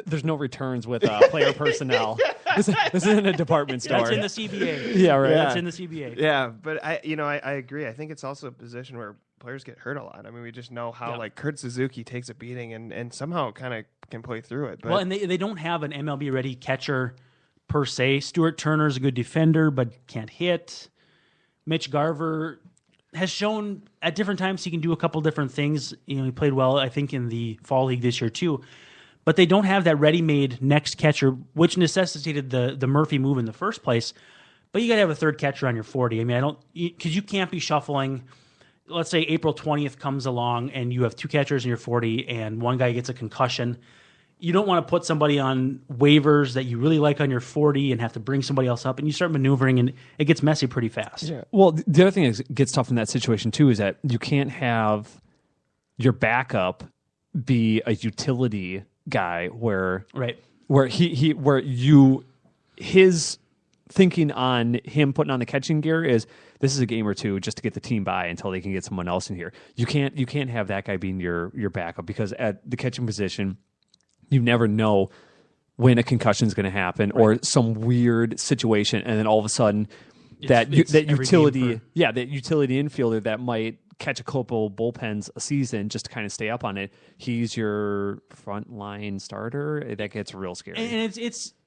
there's no returns with player personnel. This isn't a department store. That's in the CBA. Yeah, right. That's in the CBA. Yeah, but I agree. I think it's also a position where players get hurt a lot. I mean, we just know how like Kurt Suzuki takes a beating and somehow kind of can play through it. But, well, and they don't have an MLB ready catcher per se. Stuart Turner's a good defender but can't hit. Mitch Garver has shown at different times he can do a couple different things. He played well, I think, in the fall league this year too. But they don't have that ready-made next catcher, which necessitated the Murphy move in the first place. But you got to have a third catcher on your 40. I mean, because you can't be shuffling. Let's say April 20th comes along and you have two catchers in your 40 and one guy gets a concussion. You don't want to put somebody on waivers that you really like on your 40 and have to bring somebody else up, and you start maneuvering, and it gets messy pretty fast. Yeah. Well, the other thing that gets tough in that situation too is that you can't have your backup be a utility guy where his thinking on him putting on the catching gear is this is a game or two just to get the team by until they can get someone else in here. You can't have that guy being your backup, because at the catching position, you never know when a concussion is going to happen or some weird situation, and then all of a sudden that utility infielder that might catch a couple bullpens a season just to kind of stay up on it, he's your frontline starter. That gets real scary. And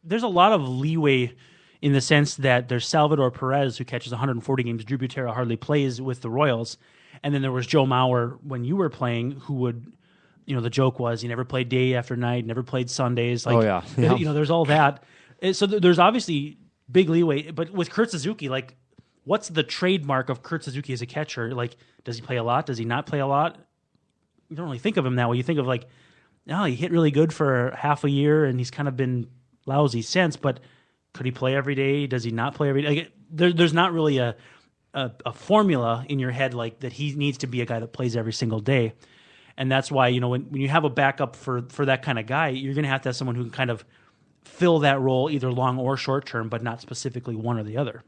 there's a lot of leeway in the sense that there's Salvador Perez, who catches 140 games. Drew Butera hardly plays with the Royals. And then there was Joe Mauer when you were playing, who would, the joke was he never played day after night, never played Sundays. Like, there's all that. So there's obviously big leeway. But with Kurt Suzuki, like, what's the trademark of Kurt Suzuki as a catcher? Like, does he play a lot? Does he not play a lot? You don't really think of him that way. You think of like, he hit really good for half a year and he's kind of been lousy since, but could he play every day? Does he not play every day? Like, there's not really a formula in your head like that he needs to be a guy that plays every single day. And that's why, when you have a backup for that kind of guy, you're going to have someone who can kind of fill that role either long or short term, but not specifically one or the other.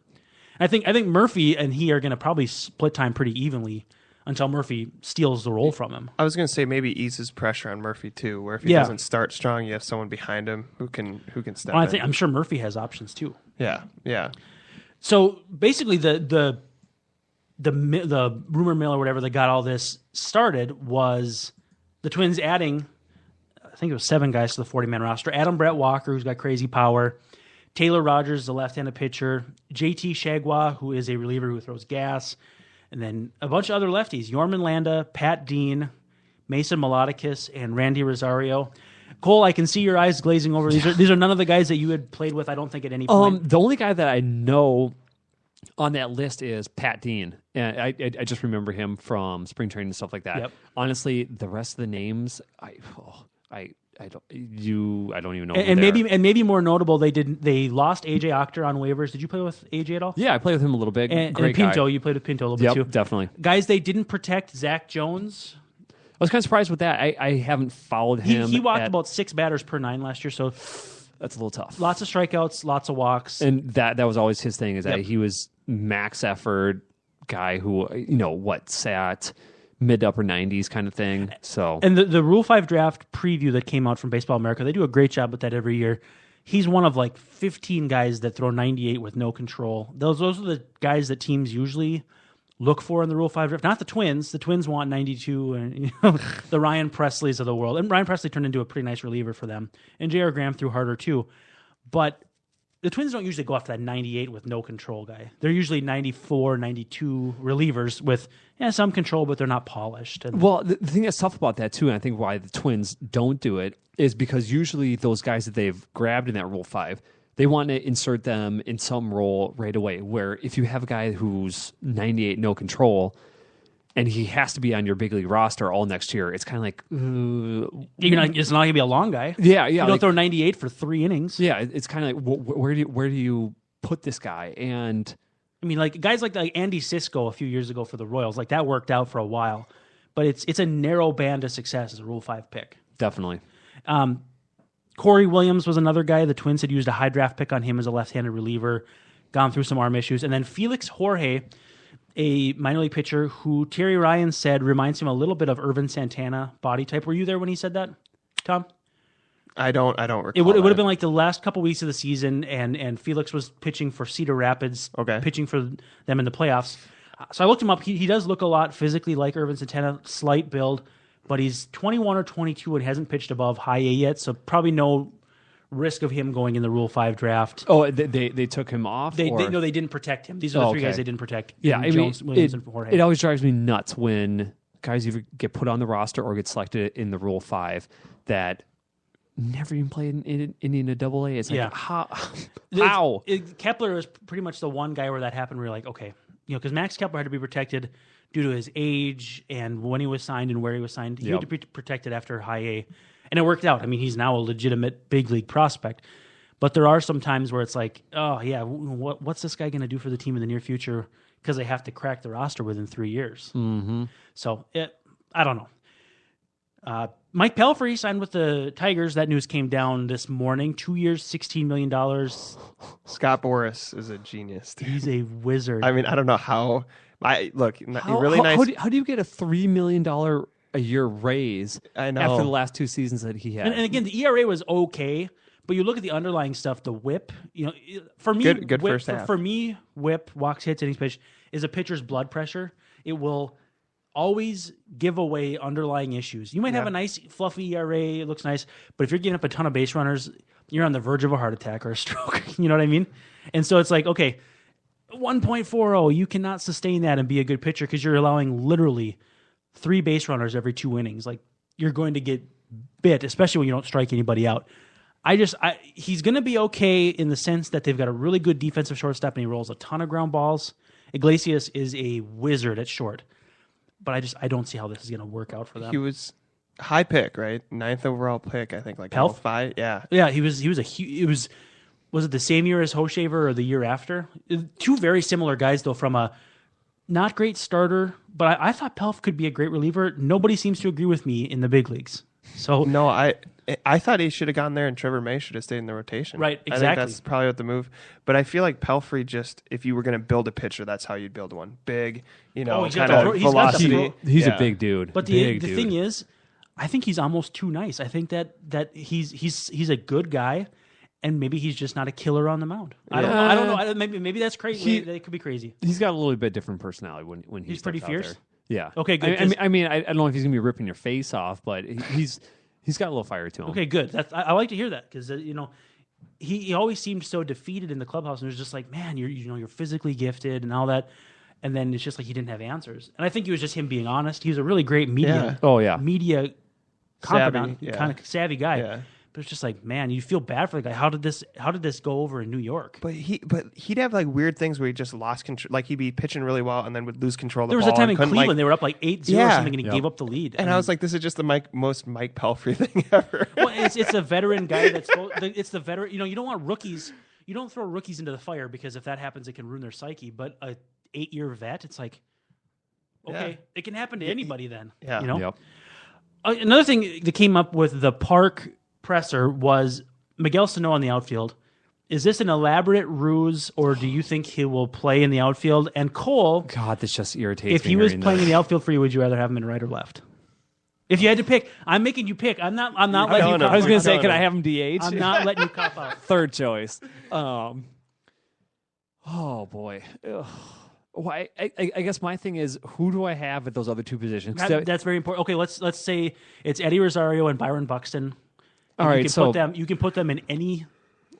And I think Murphy and he are going to probably split time pretty evenly until Murphy steals the role from him. I was going to say maybe eases pressure on Murphy too, where if he doesn't start strong, you have someone behind him who can step in. I'm sure Murphy has options too. Yeah. So basically, the rumor mill or whatever that got all this started was the Twins adding, I think it was 7 guys to the 40-man roster. Adam Brett Walker, who's got crazy power. Taylor Rogers, the left-handed pitcher. JT Shagwa, who is a reliever who throws gas. And then a bunch of other lefties. Yorman Landa, Pat Dean, Mason Melodicus, and Randy Rosario. Cole, I can see your eyes glazing over. These are none of the guys that you had played with, I don't think, at any point. The only guy that I know on that list is Pat Dean. And I just remember him from spring training and stuff like that. Yep. Honestly, the rest of the names, I don't even know. And maybe more notable, they lost AJ Octor on waivers. Did you play with AJ at all? Yeah, I played with him a little bit. And Great Pinto, guy. you played with Pinto a little bit too. Definitely. Guys, they didn't protect Zach Jones. I was kind of surprised with that. I haven't followed him. He walked about 6 batters per 9 last year, so that's a little tough. Lots of strikeouts, lots of walks, and that was always his thing. Is that he was max effort guy who sat mid to upper 90s kind of thing. So and the Rule 5 draft preview that came out from Baseball America, they do a great job with that every year. he's one of like 15 guys that throw 98 with no control. Those are the guys that teams usually look for in the Rule 5 draft. Not the Twins. The Twins want 92 and the Ryan Presleys of the world. And Ryan Presley turned into a pretty nice reliever for them. And J.R. Graham threw harder too. But the Twins don't usually go after that 98 with no control guy. They're usually 94, 92 relievers with some control, but they're not polished. And well, the thing that's tough about that too, and I think why the Twins don't do it, is because usually those guys that they've grabbed in that Rule 5, they want to insert them in some role right away, where if you have a guy who's 98, no control, and he has to be on your big league roster all next year, it's kind of like... it's not going to be a long guy. Yeah. You don't throw 98 for 3 innings. Yeah, it's kind of like, where do you put this guy? And I mean, like guys like Andy Sisco a few years ago for the Royals, like that worked out for a while. But it's a narrow band of success as a Rule 5 pick. Definitely. Corey Williams was another guy. The Twins had used a high draft pick on him as a left-handed reliever, gone through some arm issues. And then Felix Jorge, a minor league pitcher who Terry Ryan said reminds him a little bit of Irvin Santana body type. Were you there when he said that, Tom? I don't recall. It would have been like the last couple weeks of the season, and Felix was pitching for Cedar Rapids, pitching for them in the playoffs. So I looked him up. He does look a lot physically like Irvin Santana, slight build. But he's 21 or 22 and hasn't pitched above high A yet, so probably no risk of him going in the Rule 5 draft. Oh, they took him off? They didn't protect him. These are the 3 guys they didn't protect. Yeah, I Jones, mean, Williams, and Jorge. It always drives me nuts when guys either get put on the roster or get selected in the Rule 5 that never even played in a Double A. It's like, how? Kepler is pretty much the one guy where that happened where you're like, okay, because Max Kepler had to be protected due to his age and when he was signed and where he was signed. He had to be protected after high A. And it worked out. I mean, he's now a legitimate big league prospect. But there are some times where it's like, oh, yeah, what's this guy going to do for the team in the near future? Because they have to crack the roster within 3 years. Mm-hmm. So, I don't know. Mike Pelfrey signed with the Tigers. That news came down this morning. 2 years, $16 million. Scott Boras is a genius, dude. He's a wizard. I mean, I don't know how... really nice. How do you get a $3 million a year raise after the last 2 seasons that he had? And again, the ERA was okay, but you look at the underlying stuff, the WHIP, for me, good WHIP, first half. For me, WHIP, walks, hits, innings pitched, is a pitcher's blood pressure. It will always give away underlying issues. You might have a nice, fluffy ERA, it looks nice, but if you're getting up a ton of base runners, you're on the verge of a heart attack or a stroke. You know what I mean? And so it's like, okay, 1.40, you cannot sustain that and be a good pitcher because you're allowing literally 3 base runners every 2 innings. Like, you're going to get bit, especially when you don't strike anybody out. He's going to be okay in the sense that they've got a really good defensive shortstop and he rolls a ton of ground balls. Iglesias is a wizard at short, but I don't see how this is going to work out for them. He was high pick, right? 9th overall pick, I think, like Pelf? 5. Yeah. Yeah, was it the same year as Hoshaver or the year after? 2 very similar guys, though, from a not great starter, but I thought Pelf could be a great reliever. Nobody seems to agree with me in the big leagues. So no, I thought he should have gone there and Trevor May should have stayed in the rotation. Right, exactly. I think that's probably what the move. But I feel like Pelfrey if you were going to build a pitcher, that's how you'd build one. Big, kind of velocity. He's a big dude. But the thing is, I think he's almost too nice. I think that he's a good guy. And maybe he's just not a killer on the mound. I don't know. Maybe that's crazy. That could be crazy. He's got a little bit different personality when he's pretty fierce. There. Yeah. Okay. Good. I don't know if he's gonna be ripping your face off, but he's got a little fire to him. Okay. Good. I like to hear that because he always seemed so defeated in the clubhouse, and it was just like, man, you're physically gifted and all that, and then it's just like he didn't have answers. And I think it was just him being honest. He was a really great media. Yeah. Oh yeah. Media confidant, kind of savvy guy. Yeah. But it's just like, man, you feel bad for the guy. How did this go over in New York? But he'd have like weird things where he just lost control. Like he'd be pitching really well and then would lose control of the ball. There was a time in Cleveland they were up like 8-0 or something, and he gave up the lead. And I was like, this is just the most Mike Pelfrey thing ever. Well, it's a veteran guy it's the veteran. You don't want rookies. You don't throw rookies into the fire because if that happens, it can ruin their psyche. But a 8-year vet, it's like, okay, it can happen to anybody then. Yeah. Yep. Another thing that came up with the Park presser was Miguel Sano on the outfield. Is this an elaborate ruse, or do you think he will play in the outfield? And Cole, God, this just irritates me. If he was playing in the outfield for you, would you rather have him in right or left? If you had to pick, I'm making you pick. I'm not letting you. I was going to say, No, can no. I have him DH? I'm not letting you cop out. Third choice. Oh boy. Ugh. Well, I guess my thing is, who do I have at those other two positions? That's very important. Okay, let's say it's Eddie Rosario and Byron Buxton. All right, You can put them in any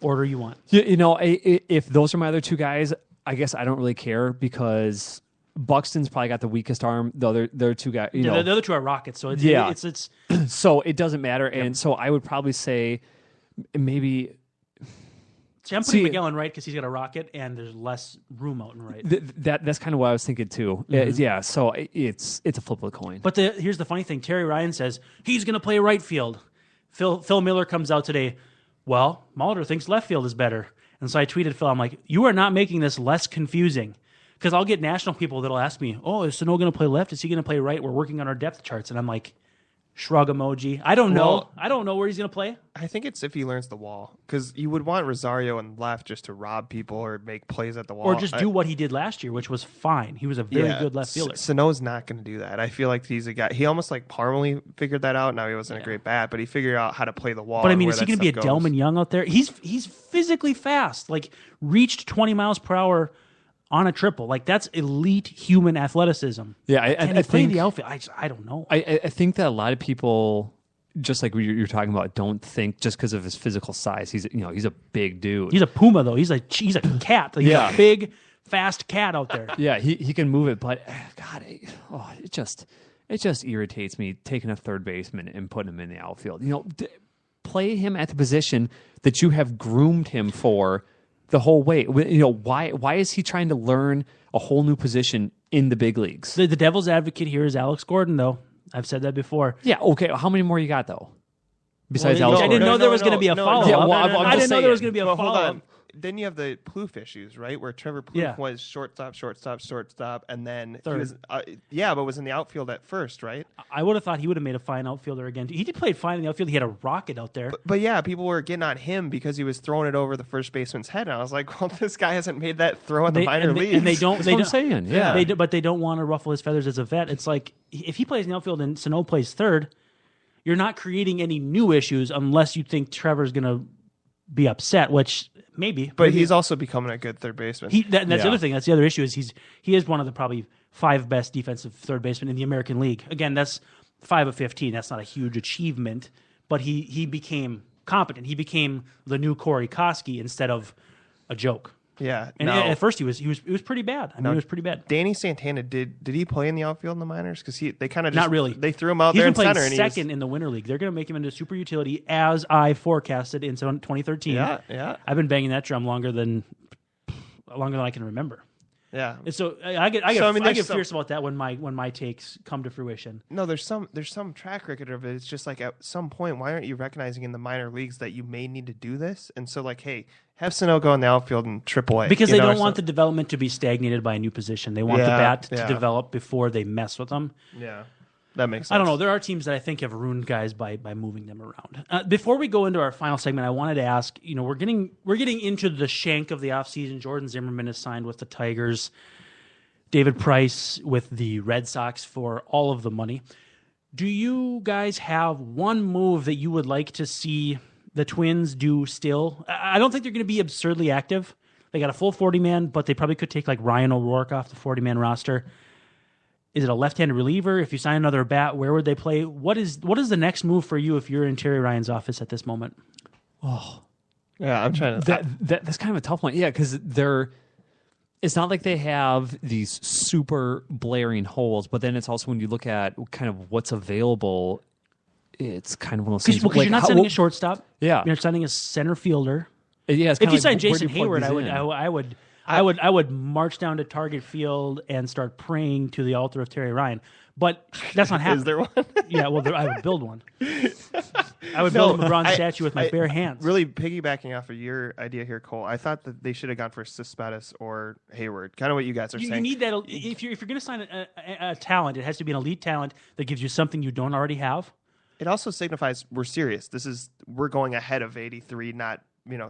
order you want. If those are my other two guys, I guess I don't really care because Buxton's probably got the weakest arm. The other two guys, The other two are rockets, so it's so it doesn't matter. Yep. And so I would probably say maybe. See, I'm putting Miguel in right because he's got a rocket and there's less room out in right. That's kind of what I was thinking too. Mm-hmm. Yeah, so it's a flip of the coin. But here's the funny thing: Terry Ryan says he's going to play right field. Phil Miller comes out today. Well, Molitor thinks left field is better, and so I tweeted Phil. I'm like, you are not making this less confusing because I'll get national people that'll ask me, "Oh, is Sano going to play left? Is he going to play right? We're working on our depth charts," and I'm like, shrug emoji. I don't know. Well, I don't know where he's going to play. I think it's if he learns the wall, because you would want Rosario and left just to rob people or make plays at the wall, Or just do what he did last year, which was fine. He was a very good left fielder. Sano's not going to do that. I feel like he's a guy. He almost like Parmalee figured that out. Now he wasn't a great bat, but he figured out how to play the wall. But I mean, and is where he going to be a that stuff goes. Delman Young out there? He's physically fast. Like reached 20 miles per hour on a triple. Like that's elite human athleticism. Yeah, Can he play the outfield? I don't know. I think that a lot of people, just like you're talking about, don't think just because of his physical size, he's a big dude. He's a puma though. He's a cat. Like, he's a big, fast cat out there. Yeah, he can move it, but God, it just irritates me taking a third baseman and putting him in the outfield. Play him at the position that you have groomed him for the whole way. Why is he trying to learn a whole new position in the big leagues? The devil's advocate here is Alex Gordon, though. I've said that before. Yeah, okay. How many more you got though? Besides Alex I Gordon? didn't know there was going to be a follow-up. Yeah, well, I'm I didn't know there was saying. going to be a Well, hold follow-up. on. Then you have the Plouffe issues, right? Where Trevor Plouffe was shortstop, and then Third. he was, but was in the outfield at first, right? I would have thought he would have made a fine outfielder again. He did play fine in the outfield. He had a rocket out there. But yeah, people were getting on him because he was throwing it over the first baseman's head, and I was like, well, this guy hasn't made that throw in the minor leagues. And they don't. That's what I'm saying. Yeah. But they don't want to ruffle his feathers as a vet. It's like if he plays in the outfield and Sano plays third, you're not creating any new issues unless you think Trevor's going to be upset, which maybe. But he's also becoming a good third baseman. That's the other thing. That's the other issue is he is one of the probably 5 best defensive third basemen in the American League. Again, that's 5 of 15. That's not a huge achievement, but he became competent. He became the new Corey Koski instead of a joke. Yeah. And now, at first he was pretty bad. I mean, it was pretty bad. Danny Santana did he play in the outfield in the minors? Because they kind of Not really. They threw him out He's there been in playing center. And second in the Winter League. They're going to make him into super utility as I forecasted in 2013. Yeah. I've been banging that drum longer than I can remember. Yeah. And so I get fierce about that when my takes come to fruition. No, there's some track record of it. It's just like at some point, why aren't you recognizing in the minor leagues that you may need to do this? And so like, hey, have Sano go in the outfield in AAA Because they don't want the development to be stagnated by a new position. They want the bat to yeah. develop before they mess with them. Yeah, that makes sense. I don't know. There are teams that I think have ruined guys by moving them around. Before we go into our final segment, I wanted to ask, we're getting into the shank of the offseason. Jordan Zimmerman is signed with the Tigers. David Price with the Red Sox for all of the money. Do you guys have one move that you would like to see the Twins do still? I don't think they're going to be absurdly active. They got a full 40-man, but they probably could take like Ryan O'Rourke off the 40-man roster. Is it a left-handed reliever? If you sign another bat, where would they play? What is the next move for you if you're in Terry Ryan's office at this moment? Oh, yeah, I'm trying to. That's kind of a tough one. Yeah, because it's not like they have these super blaring holes, but then it's also when you look at kind of what's available, it's kind of one of those things. Because you're not signing a shortstop. Yeah, you're signing a center fielder. Yeah, it's if you like, sign Jason Hayward, I would march down to Target Field and start praying to the altar of Terry Ryan. But that's not happening. Is there one? Yeah, well, I would build one. I would build a bronze statue with my bare hands. Really piggybacking off of your idea here, Cole, I thought that they should have gone for Cespedes or Hayward. Kind of what you guys are saying. You need that. If you're going to sign a talent, it has to be an elite talent that gives you something you don't already have. It also signifies we're serious. We're going ahead of 83, not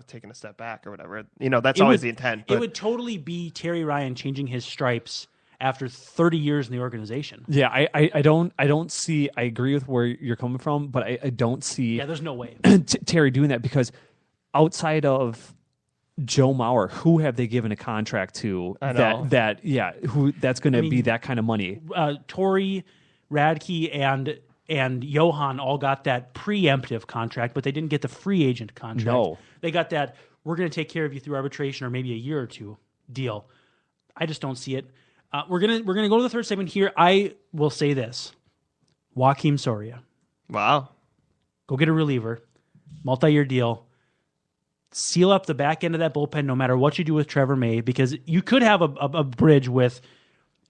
taking a step back or whatever. That's always the intent. But it would totally be Terry Ryan changing his stripes after 30 years in the organization. Yeah, I don't see. I agree with where you're coming from, but I don't see. Yeah, there's no way. Terry doing that, because outside of Joe Mauer, who have they given a contract to who that's going to be that kind of money? Torrey, Radke, and Johan all got that preemptive contract, but they didn't get the free agent contract. No. They got that, we're going to take care of you through arbitration or maybe a year or two deal. I just don't see it. We're gonna go to the third segment here. I will say this. Joakim Soria. Wow. Go get a reliever. Multi-year deal. Seal up the back end of that bullpen no matter what you do with Trevor May, because you could have a bridge with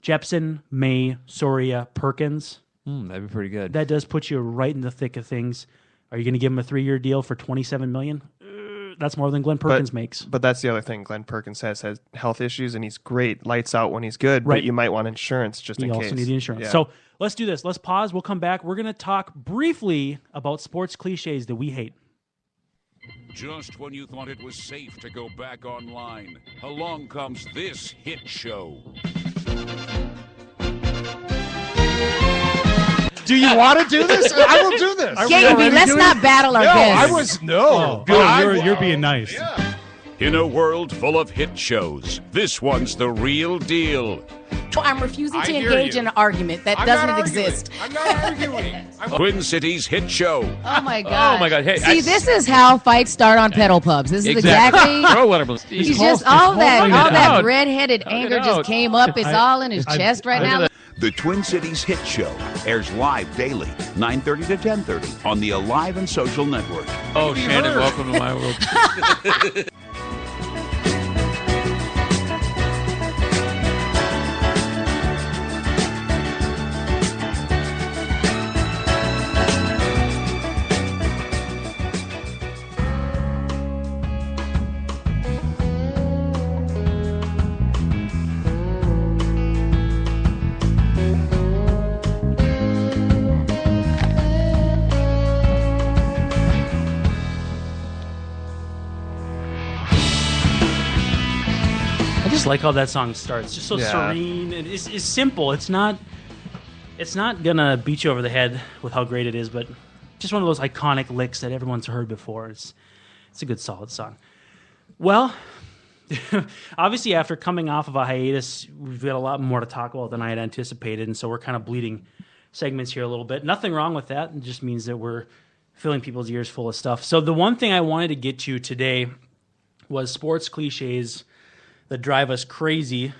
Jepsen, May, Soria, Perkins. That'd be pretty good. That does put you right in the thick of things. Are you going to give him a 3-year deal for $27 million? That's more than Glenn Perkins makes. But that's the other thing. Glenn Perkins has health issues, and he's great, lights out when he's good. Right. But you might want insurance just in case. You also need the insurance. Yeah. So let's do this. Let's pause. We'll come back. We're going to talk briefly about sports cliches that we hate. Just when you thought it was safe to go back online, along comes this hit show. Do you want to do this? I will do this. JB, let's not battle our guests. You're being nice. Yeah. In a world full of hit shows, this one's the real deal. I'm refusing to engage in an argument that doesn't exist. I'm not arguing. Twin Cities Hit Show. Oh my god! Oh my god! Hey, see, this is how fights start on pedal pubs. This is exactly. He's just all that red-headed anger just came up. It's all in his chest right now. The Twin Cities Hit Show airs live daily, 9:30 to 10:30 on the Alive and Social Network. Oh, Shannon, welcome to my world. I like how that song starts. Just so serene. It's simple. It's not gonna beat you over the head with how great it is, but just one of those iconic licks that everyone's heard before. It's a good, solid song. Well, obviously after coming off of a hiatus, we've got a lot more to talk about than I had anticipated, and so we're kind of bleeding segments here a little bit. Nothing wrong with that. It just means that we're filling people's ears full of stuff. So the one thing I wanted to get to today was sports cliches that drive us crazy.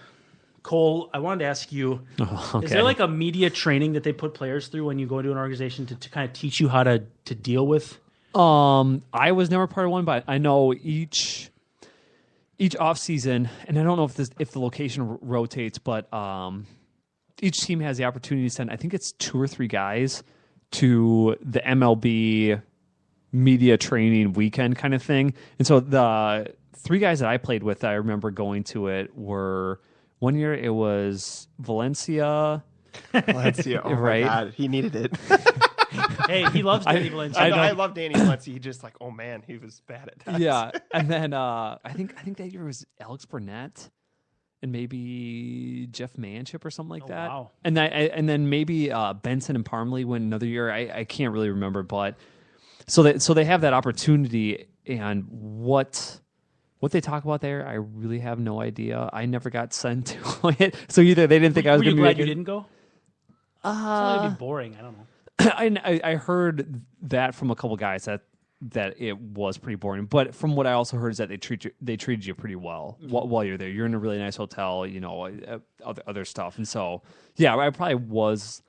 Cole, I wanted to ask you, is there like a media training that they put players through when you go to an organization to kind of teach you how to deal with? I was never part of one, but I know each off season, and I don't know if the location rotates, but each team has the opportunity to send, I think it's 2 or 3 guys to the MLB media training weekend kind of thing. And so the 3 guys that I played with, I remember going to it, were one year it was Valencia. Oh right? my God, he needed it. Hey, he loves Danny Valencia. I love Danny Valencia. He just oh man, he was bad at that. Yeah, and then I think that year was Alex Burnett and maybe Jeff Manship or something like that. Wow. And then maybe Benson and Parmley went another year. I can't really remember, but so they have that opportunity, and what they talk about there, I really have no idea. I never got sent to it, so either they didn't think I was going to be. Were you glad you didn't go? It'd be boring. I don't know. I heard that from a couple guys that it was pretty boring, but from what I also heard is that they treated you pretty well while you're there. You're in a really nice hotel, other stuff, and so yeah, I probably was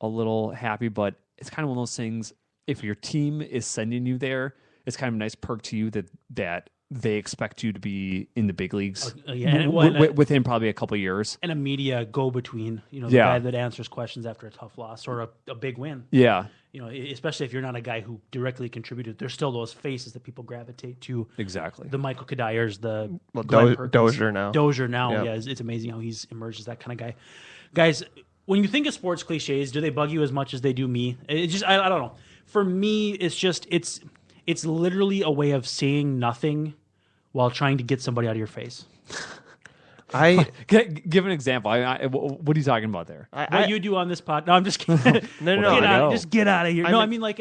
a little happy, but it's kind of one of those things. If your team is sending you there, it's kind of a nice perk to you that they expect you to be in the big leagues within probably a couple of years. And a media go-between, the guy that answers questions after a tough loss or a big win. Yeah. Especially if you're not a guy who directly contributed. There's still those faces that people gravitate to. Exactly. The Michael Kadires, the Dozier now. Yeah, it's amazing how he's emerged as that kind of guy. Guys, when you think of sports cliches, do they bug you as much as they do me? It just I don't know. For me, it's literally a way of saying nothing while trying to get somebody out of your face. Give an example. What are you talking about there? What you do on this pod? No, I'm just kidding. No. Just get out of here. I mean, like,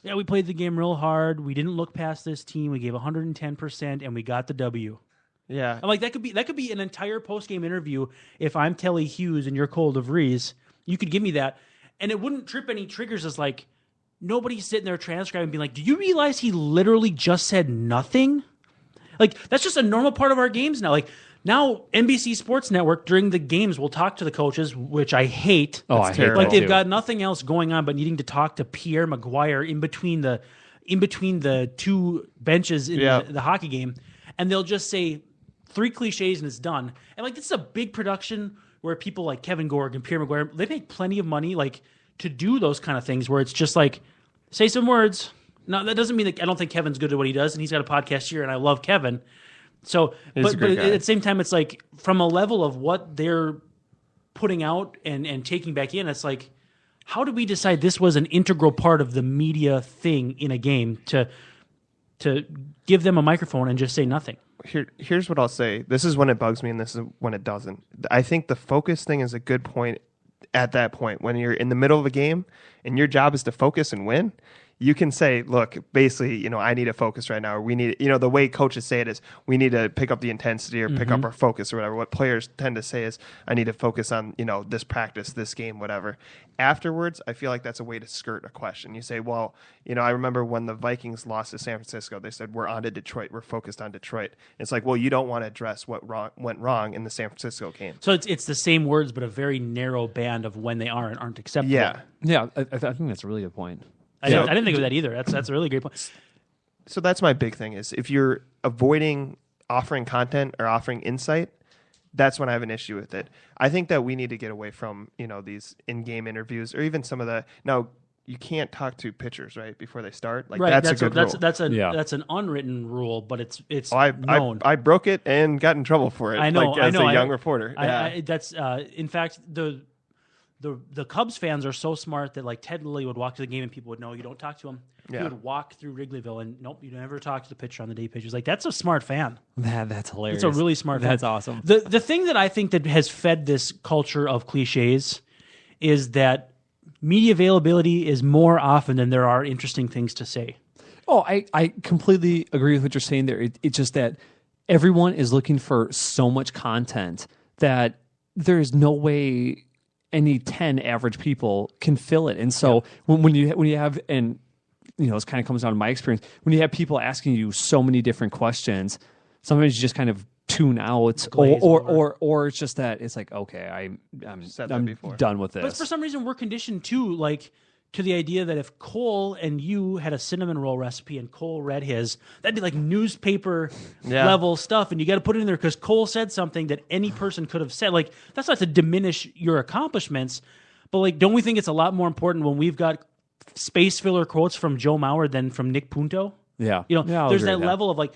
we played the game real hard. We didn't look past this team. We gave 110%, and we got the W. Yeah, I'm like, that could be an entire post game interview. If I'm Kelly Hughes and you're Cole DeVries, you could give me that, and it wouldn't trip any triggers. As like, nobody's sitting there transcribing and being like, do you realize he literally just said nothing? Like, that's just a normal part of our games now. Like, now NBC Sports Network during the games will talk to the coaches, which I hate. Oh, I hate like that they've too. got nothing else going on but needing to talk to Pierre Maguire in between the two benches in the hockey game, and they'll just say 3 cliches and it's done. And like, this is a big production where people like Kevin Gorg and Pierre Maguire, they make plenty of money like to do those kind of things where it's just like, say some words. Now that doesn't mean that I don't think Kevin's good at what he does, and he's got a podcast here, and I love Kevin. So, but at the same time, it's like from a level of what they're putting out and taking back in, it's like, how do we decide this was an integral part of the media thing in a game to give them a microphone and just say nothing? Here's what I'll say. This is when it bugs me, and this is when it doesn't. I think the focus thing is a good point at that point. When you're in the middle of a game and your job is to focus and win, you can say, look, basically, I need to focus right now. Or we need, the way coaches say it is we need to pick up the intensity or pick up our focus or whatever. What players tend to say is I need to focus on, this practice, this game, whatever. Afterwards, I feel like that's a way to skirt a question. You say, well, I remember when the Vikings lost to San Francisco, they said, we're on to Detroit. We're focused on Detroit. It's like, well, you don't want to address what went wrong in the San Francisco game. So it's the same words, but a very narrow band of when they are and aren't acceptable. Yeah, I think that's a really good point. I didn't think of that either. That's a really great point. So that's my big thing is if you're avoiding offering content or offering insight, that's when I have an issue with it. I think that we need to get away from, these in-game interviews or even some of the now you can't talk to pitchers right before they start. Like right, that's a good rule. That's an unwritten rule, but it's known. I broke it and got in trouble for it. I know. Like, as a young reporter. That's in fact the Cubs fans are so smart that like Ted Lilly would walk to the game and people would know you don't talk to him. He would walk through Wrigleyville and nope, you never talk to the pitcher on the day he pitches. Like that's a smart fan. That's hilarious. It's a really smart fan. That's awesome. The thing that I think that has fed this culture of cliches is that media availability is more often than there are interesting things to say. Oh, I completely agree with what you're saying there. It's just that everyone is looking for so much content that there is no way any 10 average people can fill it. And so when you have, and this kind of comes down to my experience, when you have people asking you so many different questions, sometimes you just kind of tune out or it's just that it's like, okay, I'm done with this. But for some reason we're conditioned to the idea that if Cole and you had a cinnamon roll recipe and Cole read his, that'd be like newspaper level stuff, and you got to put it in there because Cole said something that any person could have said. Like, that's not to diminish your accomplishments, but like, don't we think it's a lot more important when we've got space filler quotes from Joe Mauer than from Nick Punto? Yeah. There's that level of like,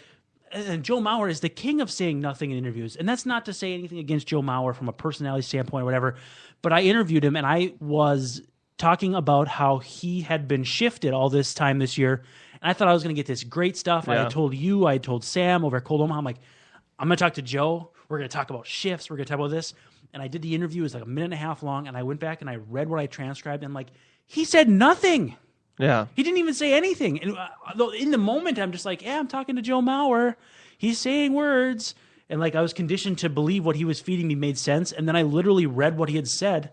and Joe Mauer is the king of saying nothing in interviews, and that's not to say anything against Joe Mauer from a personality standpoint or whatever, but I interviewed him and I was talking about how he had been shifted all this time this year. And I thought I was going to get this great stuff. I had told you, I had told Sam over at Cold Omaha, I'm like, I'm going to talk to Joe. We're going to talk about shifts. We're going to talk about this. And I did the interview. It was like a minute and a half long. And I went back and I read what I transcribed. And like, he said nothing. Yeah. He didn't even say anything. And in the moment, I'm just like, I'm talking to Joe Mauer. He's saying words. And like, I was conditioned to believe what he was feeding me made sense. And then I literally read what he had said.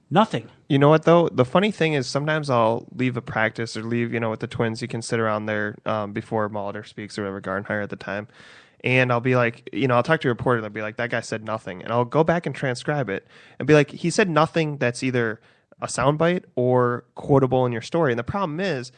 Nothing. You know what, though? The funny thing is sometimes I'll leave a practice or leave, with the Twins. You can sit around there before Molitor speaks or whatever, Gardenhire at the time. And I'll be like, I'll talk to a reporter and they'll be like, that guy said nothing. And I'll go back and transcribe it and be like, he said nothing that's either a soundbite or quotable in your story. And the problem is,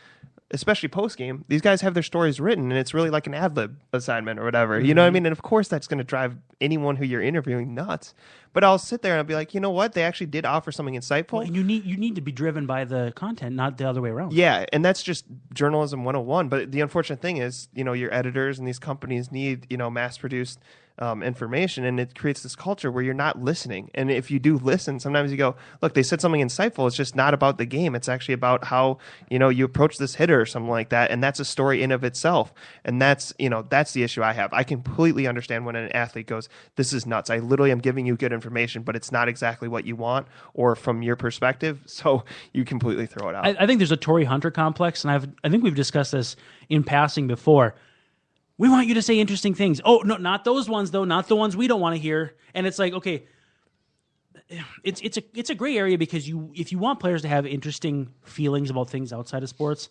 especially post-game, these guys have their stories written, and it's really like an ad-lib assignment or whatever. Mm-hmm. You know what I mean? And of course that's going to drive anyone who you're interviewing nuts. But I'll sit there and I'll be like, you know what? They actually did offer something insightful. Well, you need to be driven by the content, not the other way around. Yeah, and that's just journalism 101. But the unfortunate thing is, your editors and these companies need, mass-produced information, and it creates this culture where you're not listening. And if you do listen, sometimes you go, look, they said something insightful. It's just not about the game. It's actually about how, you approach this hitter or something like that. And that's a story in of itself. And that's the issue I have. I completely understand when an athlete goes, this is nuts. I literally am giving you good information, but it's not exactly what you want or from your perspective. So you completely throw it out. I think there's a Torrey Hunter complex, and I think we've discussed this in passing before. We want you to say interesting things. Oh, no, not those ones, though. Not the ones we don't want to hear. And it's like, okay, it's a gray area because if you want players to have interesting feelings about things outside of sports,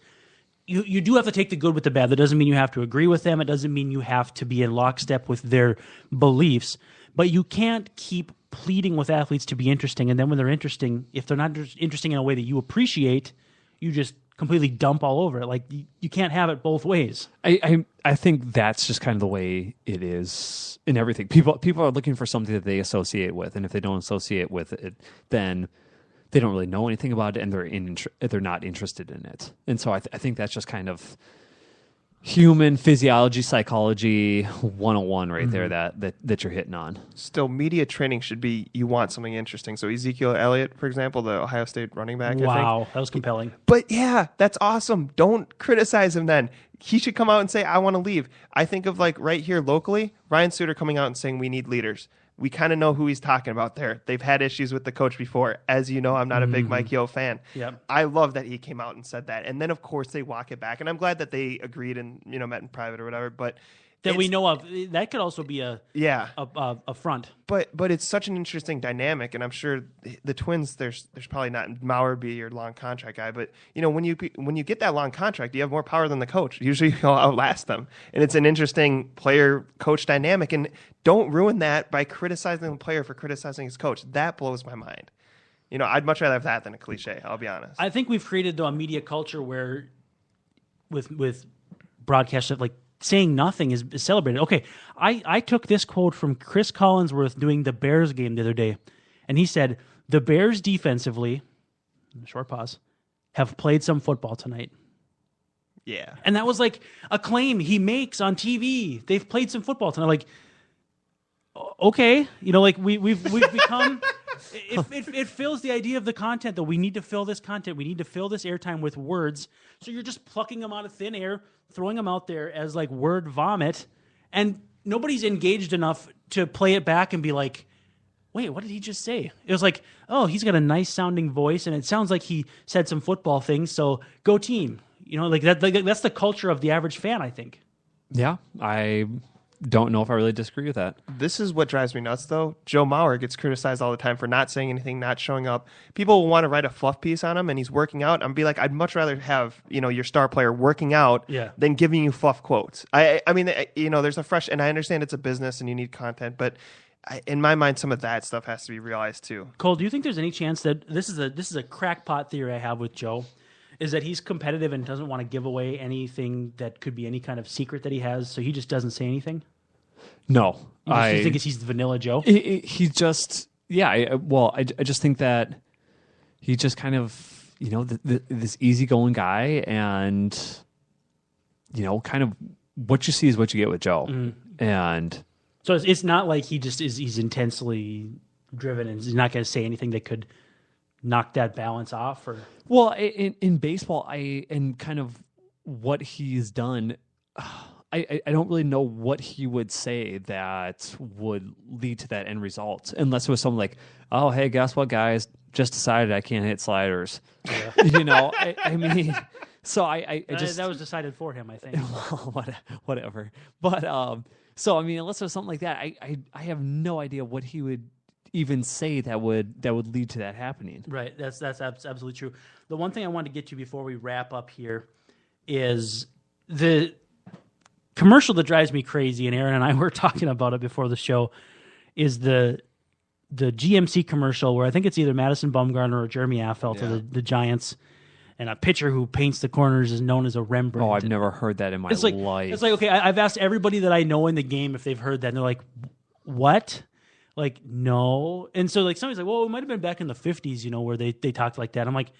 you do have to take the good with the bad. That doesn't mean you have to agree with them. It doesn't mean you have to be in lockstep with their beliefs. But you can't keep pleading with athletes to be interesting, and then when they're interesting, if they're not interesting in a way that you appreciate, you just completely dump all over it. Like you can't have it both ways. I think that's just kind of the way it is in everything. People are looking for something that they associate with, and if they don't associate with it, then they don't really know anything about it, and they're not interested in it. And so I think that's just kind of human physiology, psychology 101 right there that you're hitting on. Still, media training should be you want something interesting. So Ezekiel Elliott, for example, the Ohio State running back. Wow, I think. That was compelling. But yeah, that's awesome. Don't criticize him then. He should come out and say, I want to leave. I think of like right here locally, Ryan Suter coming out and saying we need leaders. We kind of know who he's talking about there. They've had issues with the coach before. As you know, I'm not a big Mike Yeo fan. Yep. I love that he came out and said that. And then, of course, they walk it back. And I'm glad that they agreed and met in private or whatever. But that we know of, that could also be a front. But it's such an interesting dynamic, and I'm sure the Twins. There's probably not Mauer would be your long contract guy, but when you get that long contract, you have more power than the coach. Usually you'll outlast them, and it's an interesting player coach dynamic. And don't ruin that by criticizing the player for criticizing his coach. That blows my mind. I'd much rather have that than a cliche. I'll be honest. I think we've created a media culture where, with broadcasters like. Saying nothing is celebrated. Okay, I took this quote from Chris Collinsworth doing the Bears game the other day, and he said, the Bears defensively, short pause, have played some football tonight. Yeah. And that was like a claim he makes on TV. They've played some football tonight. Like, okay, we've become... It fills the idea of the content, though. We need to fill this content. We need to fill this airtime with words. So you're just plucking them out of thin air, throwing them out there as like word vomit, and nobody's engaged enough to play it back and be like, wait, what did he just say? It was like, oh, he's got a nice sounding voice, and it sounds like he said some football things, so go team. That's the culture of the average fan, I think. Yeah, I don't know if I really disagree with that. This is what drives me nuts, though. Joe Mauer gets criticized all the time for not saying anything, not showing up. People will want to write a fluff piece on him, and he's working out. I'm be like, I'd much rather have your star player working out than giving you fluff quotes. I mean, there's a fresh, and I understand it's a business and you need content, but in my mind, some of that stuff has to be realized too. Cole, do you think there's any chance that this is a crackpot theory I have with Joe? Is that he's competitive and doesn't want to give away anything that could be any kind of secret that he has, so he just doesn't say anything? No. You think he's the vanilla Joe? He just, I just think that he just kind of, this easygoing guy, and, kind of what you see is what you get with Joe. Mm-hmm. And so it's not like he's intensely driven and he's not going to say anything that could knock that balance off, or well, in baseball, and kind of what he's done, I don't really know what he would say that would lead to that end result, unless it was something like, oh, hey, guess what, guys, just decided I can't hit sliders. Yeah. I mean, so I just that was decided for him, I think. Whatever, but so I mean, unless it was something like that, I have no idea what he would even say that would lead to that happening. Right. That's absolutely true. The one thing I wanted to get to before we wrap up here is the commercial that drives me crazy, and Aaron and I were talking about it before the show, is the GMC commercial where I think it's either Madison Bumgarner or Jeremy Affeldt of the Giants, and a pitcher who paints the corners is known as a Rembrandt. Oh, I've never heard that in my life. It's like, okay, I've asked everybody that I know in the game if they've heard that, and they're like, what? Like, no. And so, like, somebody's like, well, it might have been back in the 50s, where they talked like that. I'm like,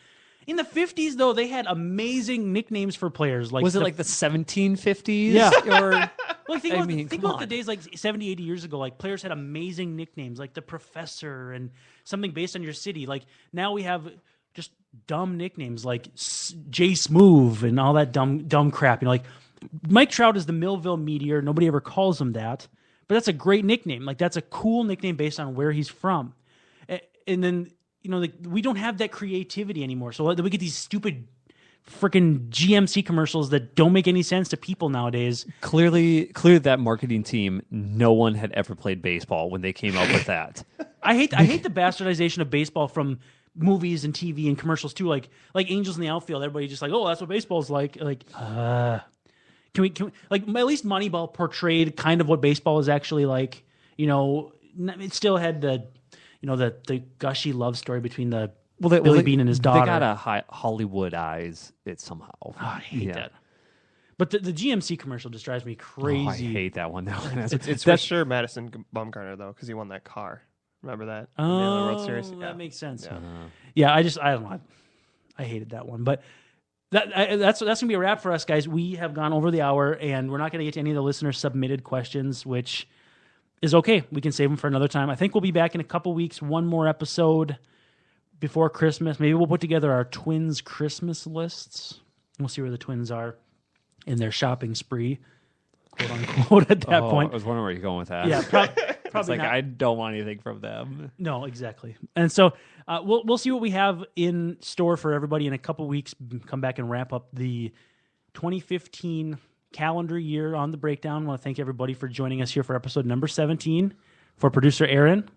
in the 50s, though, they had amazing nicknames for players. Like, was it like the 1750s? Yeah. Well, think about the days like 70, 80 years ago. Like players had amazing nicknames, like the Professor and something based on your city. Like now we have just dumb nicknames like J Smoove and all that dumb crap. Like Mike Trout is the Millville Meteor. Nobody ever calls him that, but that's a great nickname. Like that's a cool nickname based on where he's from. And then we don't have that creativity anymore. So we get these stupid freaking GMC commercials that don't make any sense to people nowadays. Clearly that marketing team, no one had ever played baseball when they came up with that. I hate the bastardization of baseball from movies and TV and commercials too. Like Angels in the Outfield, everybody just like, oh, that's what baseball's like. Can we like at least Moneyball portrayed kind of what baseball is actually like. It still had the gushy love story between the Billy Beane and his daughter. They got a Hollywood eyes it somehow. Oh, I hate that. But the GMC commercial just drives me crazy. Oh, I hate that one. It's for sure Madison Bumgarner though, because he won that car. Remember that? Oh, in the World Series? That makes sense. Yeah. I don't know. I hated that one, but that's gonna be a wrap for us, guys. We have gone over the hour, and we're not gonna get to any of the listener submitted questions, which is okay. We can save them for another time. I think we'll be back in a couple weeks. One more episode before Christmas. Maybe we'll put together our Twins Christmas lists. We'll see where the Twins are in their shopping spree, quote unquote, at that point. I was wondering where you're going with that. Yeah, probably not. I don't want anything from them. No, exactly. And so we'll see what we have in store for everybody in a couple weeks. Come back and wrap up the 2015 calendar year on the breakdown. I want to thank everybody for joining us here for episode number 17. For producer Aaron,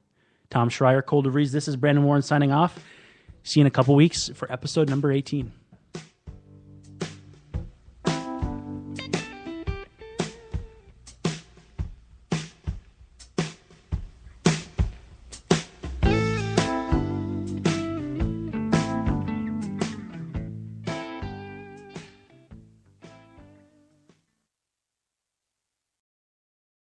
Tom Schreier, Cole DeVries, this is Brandon Warren signing off. See you in a couple weeks for episode number 18.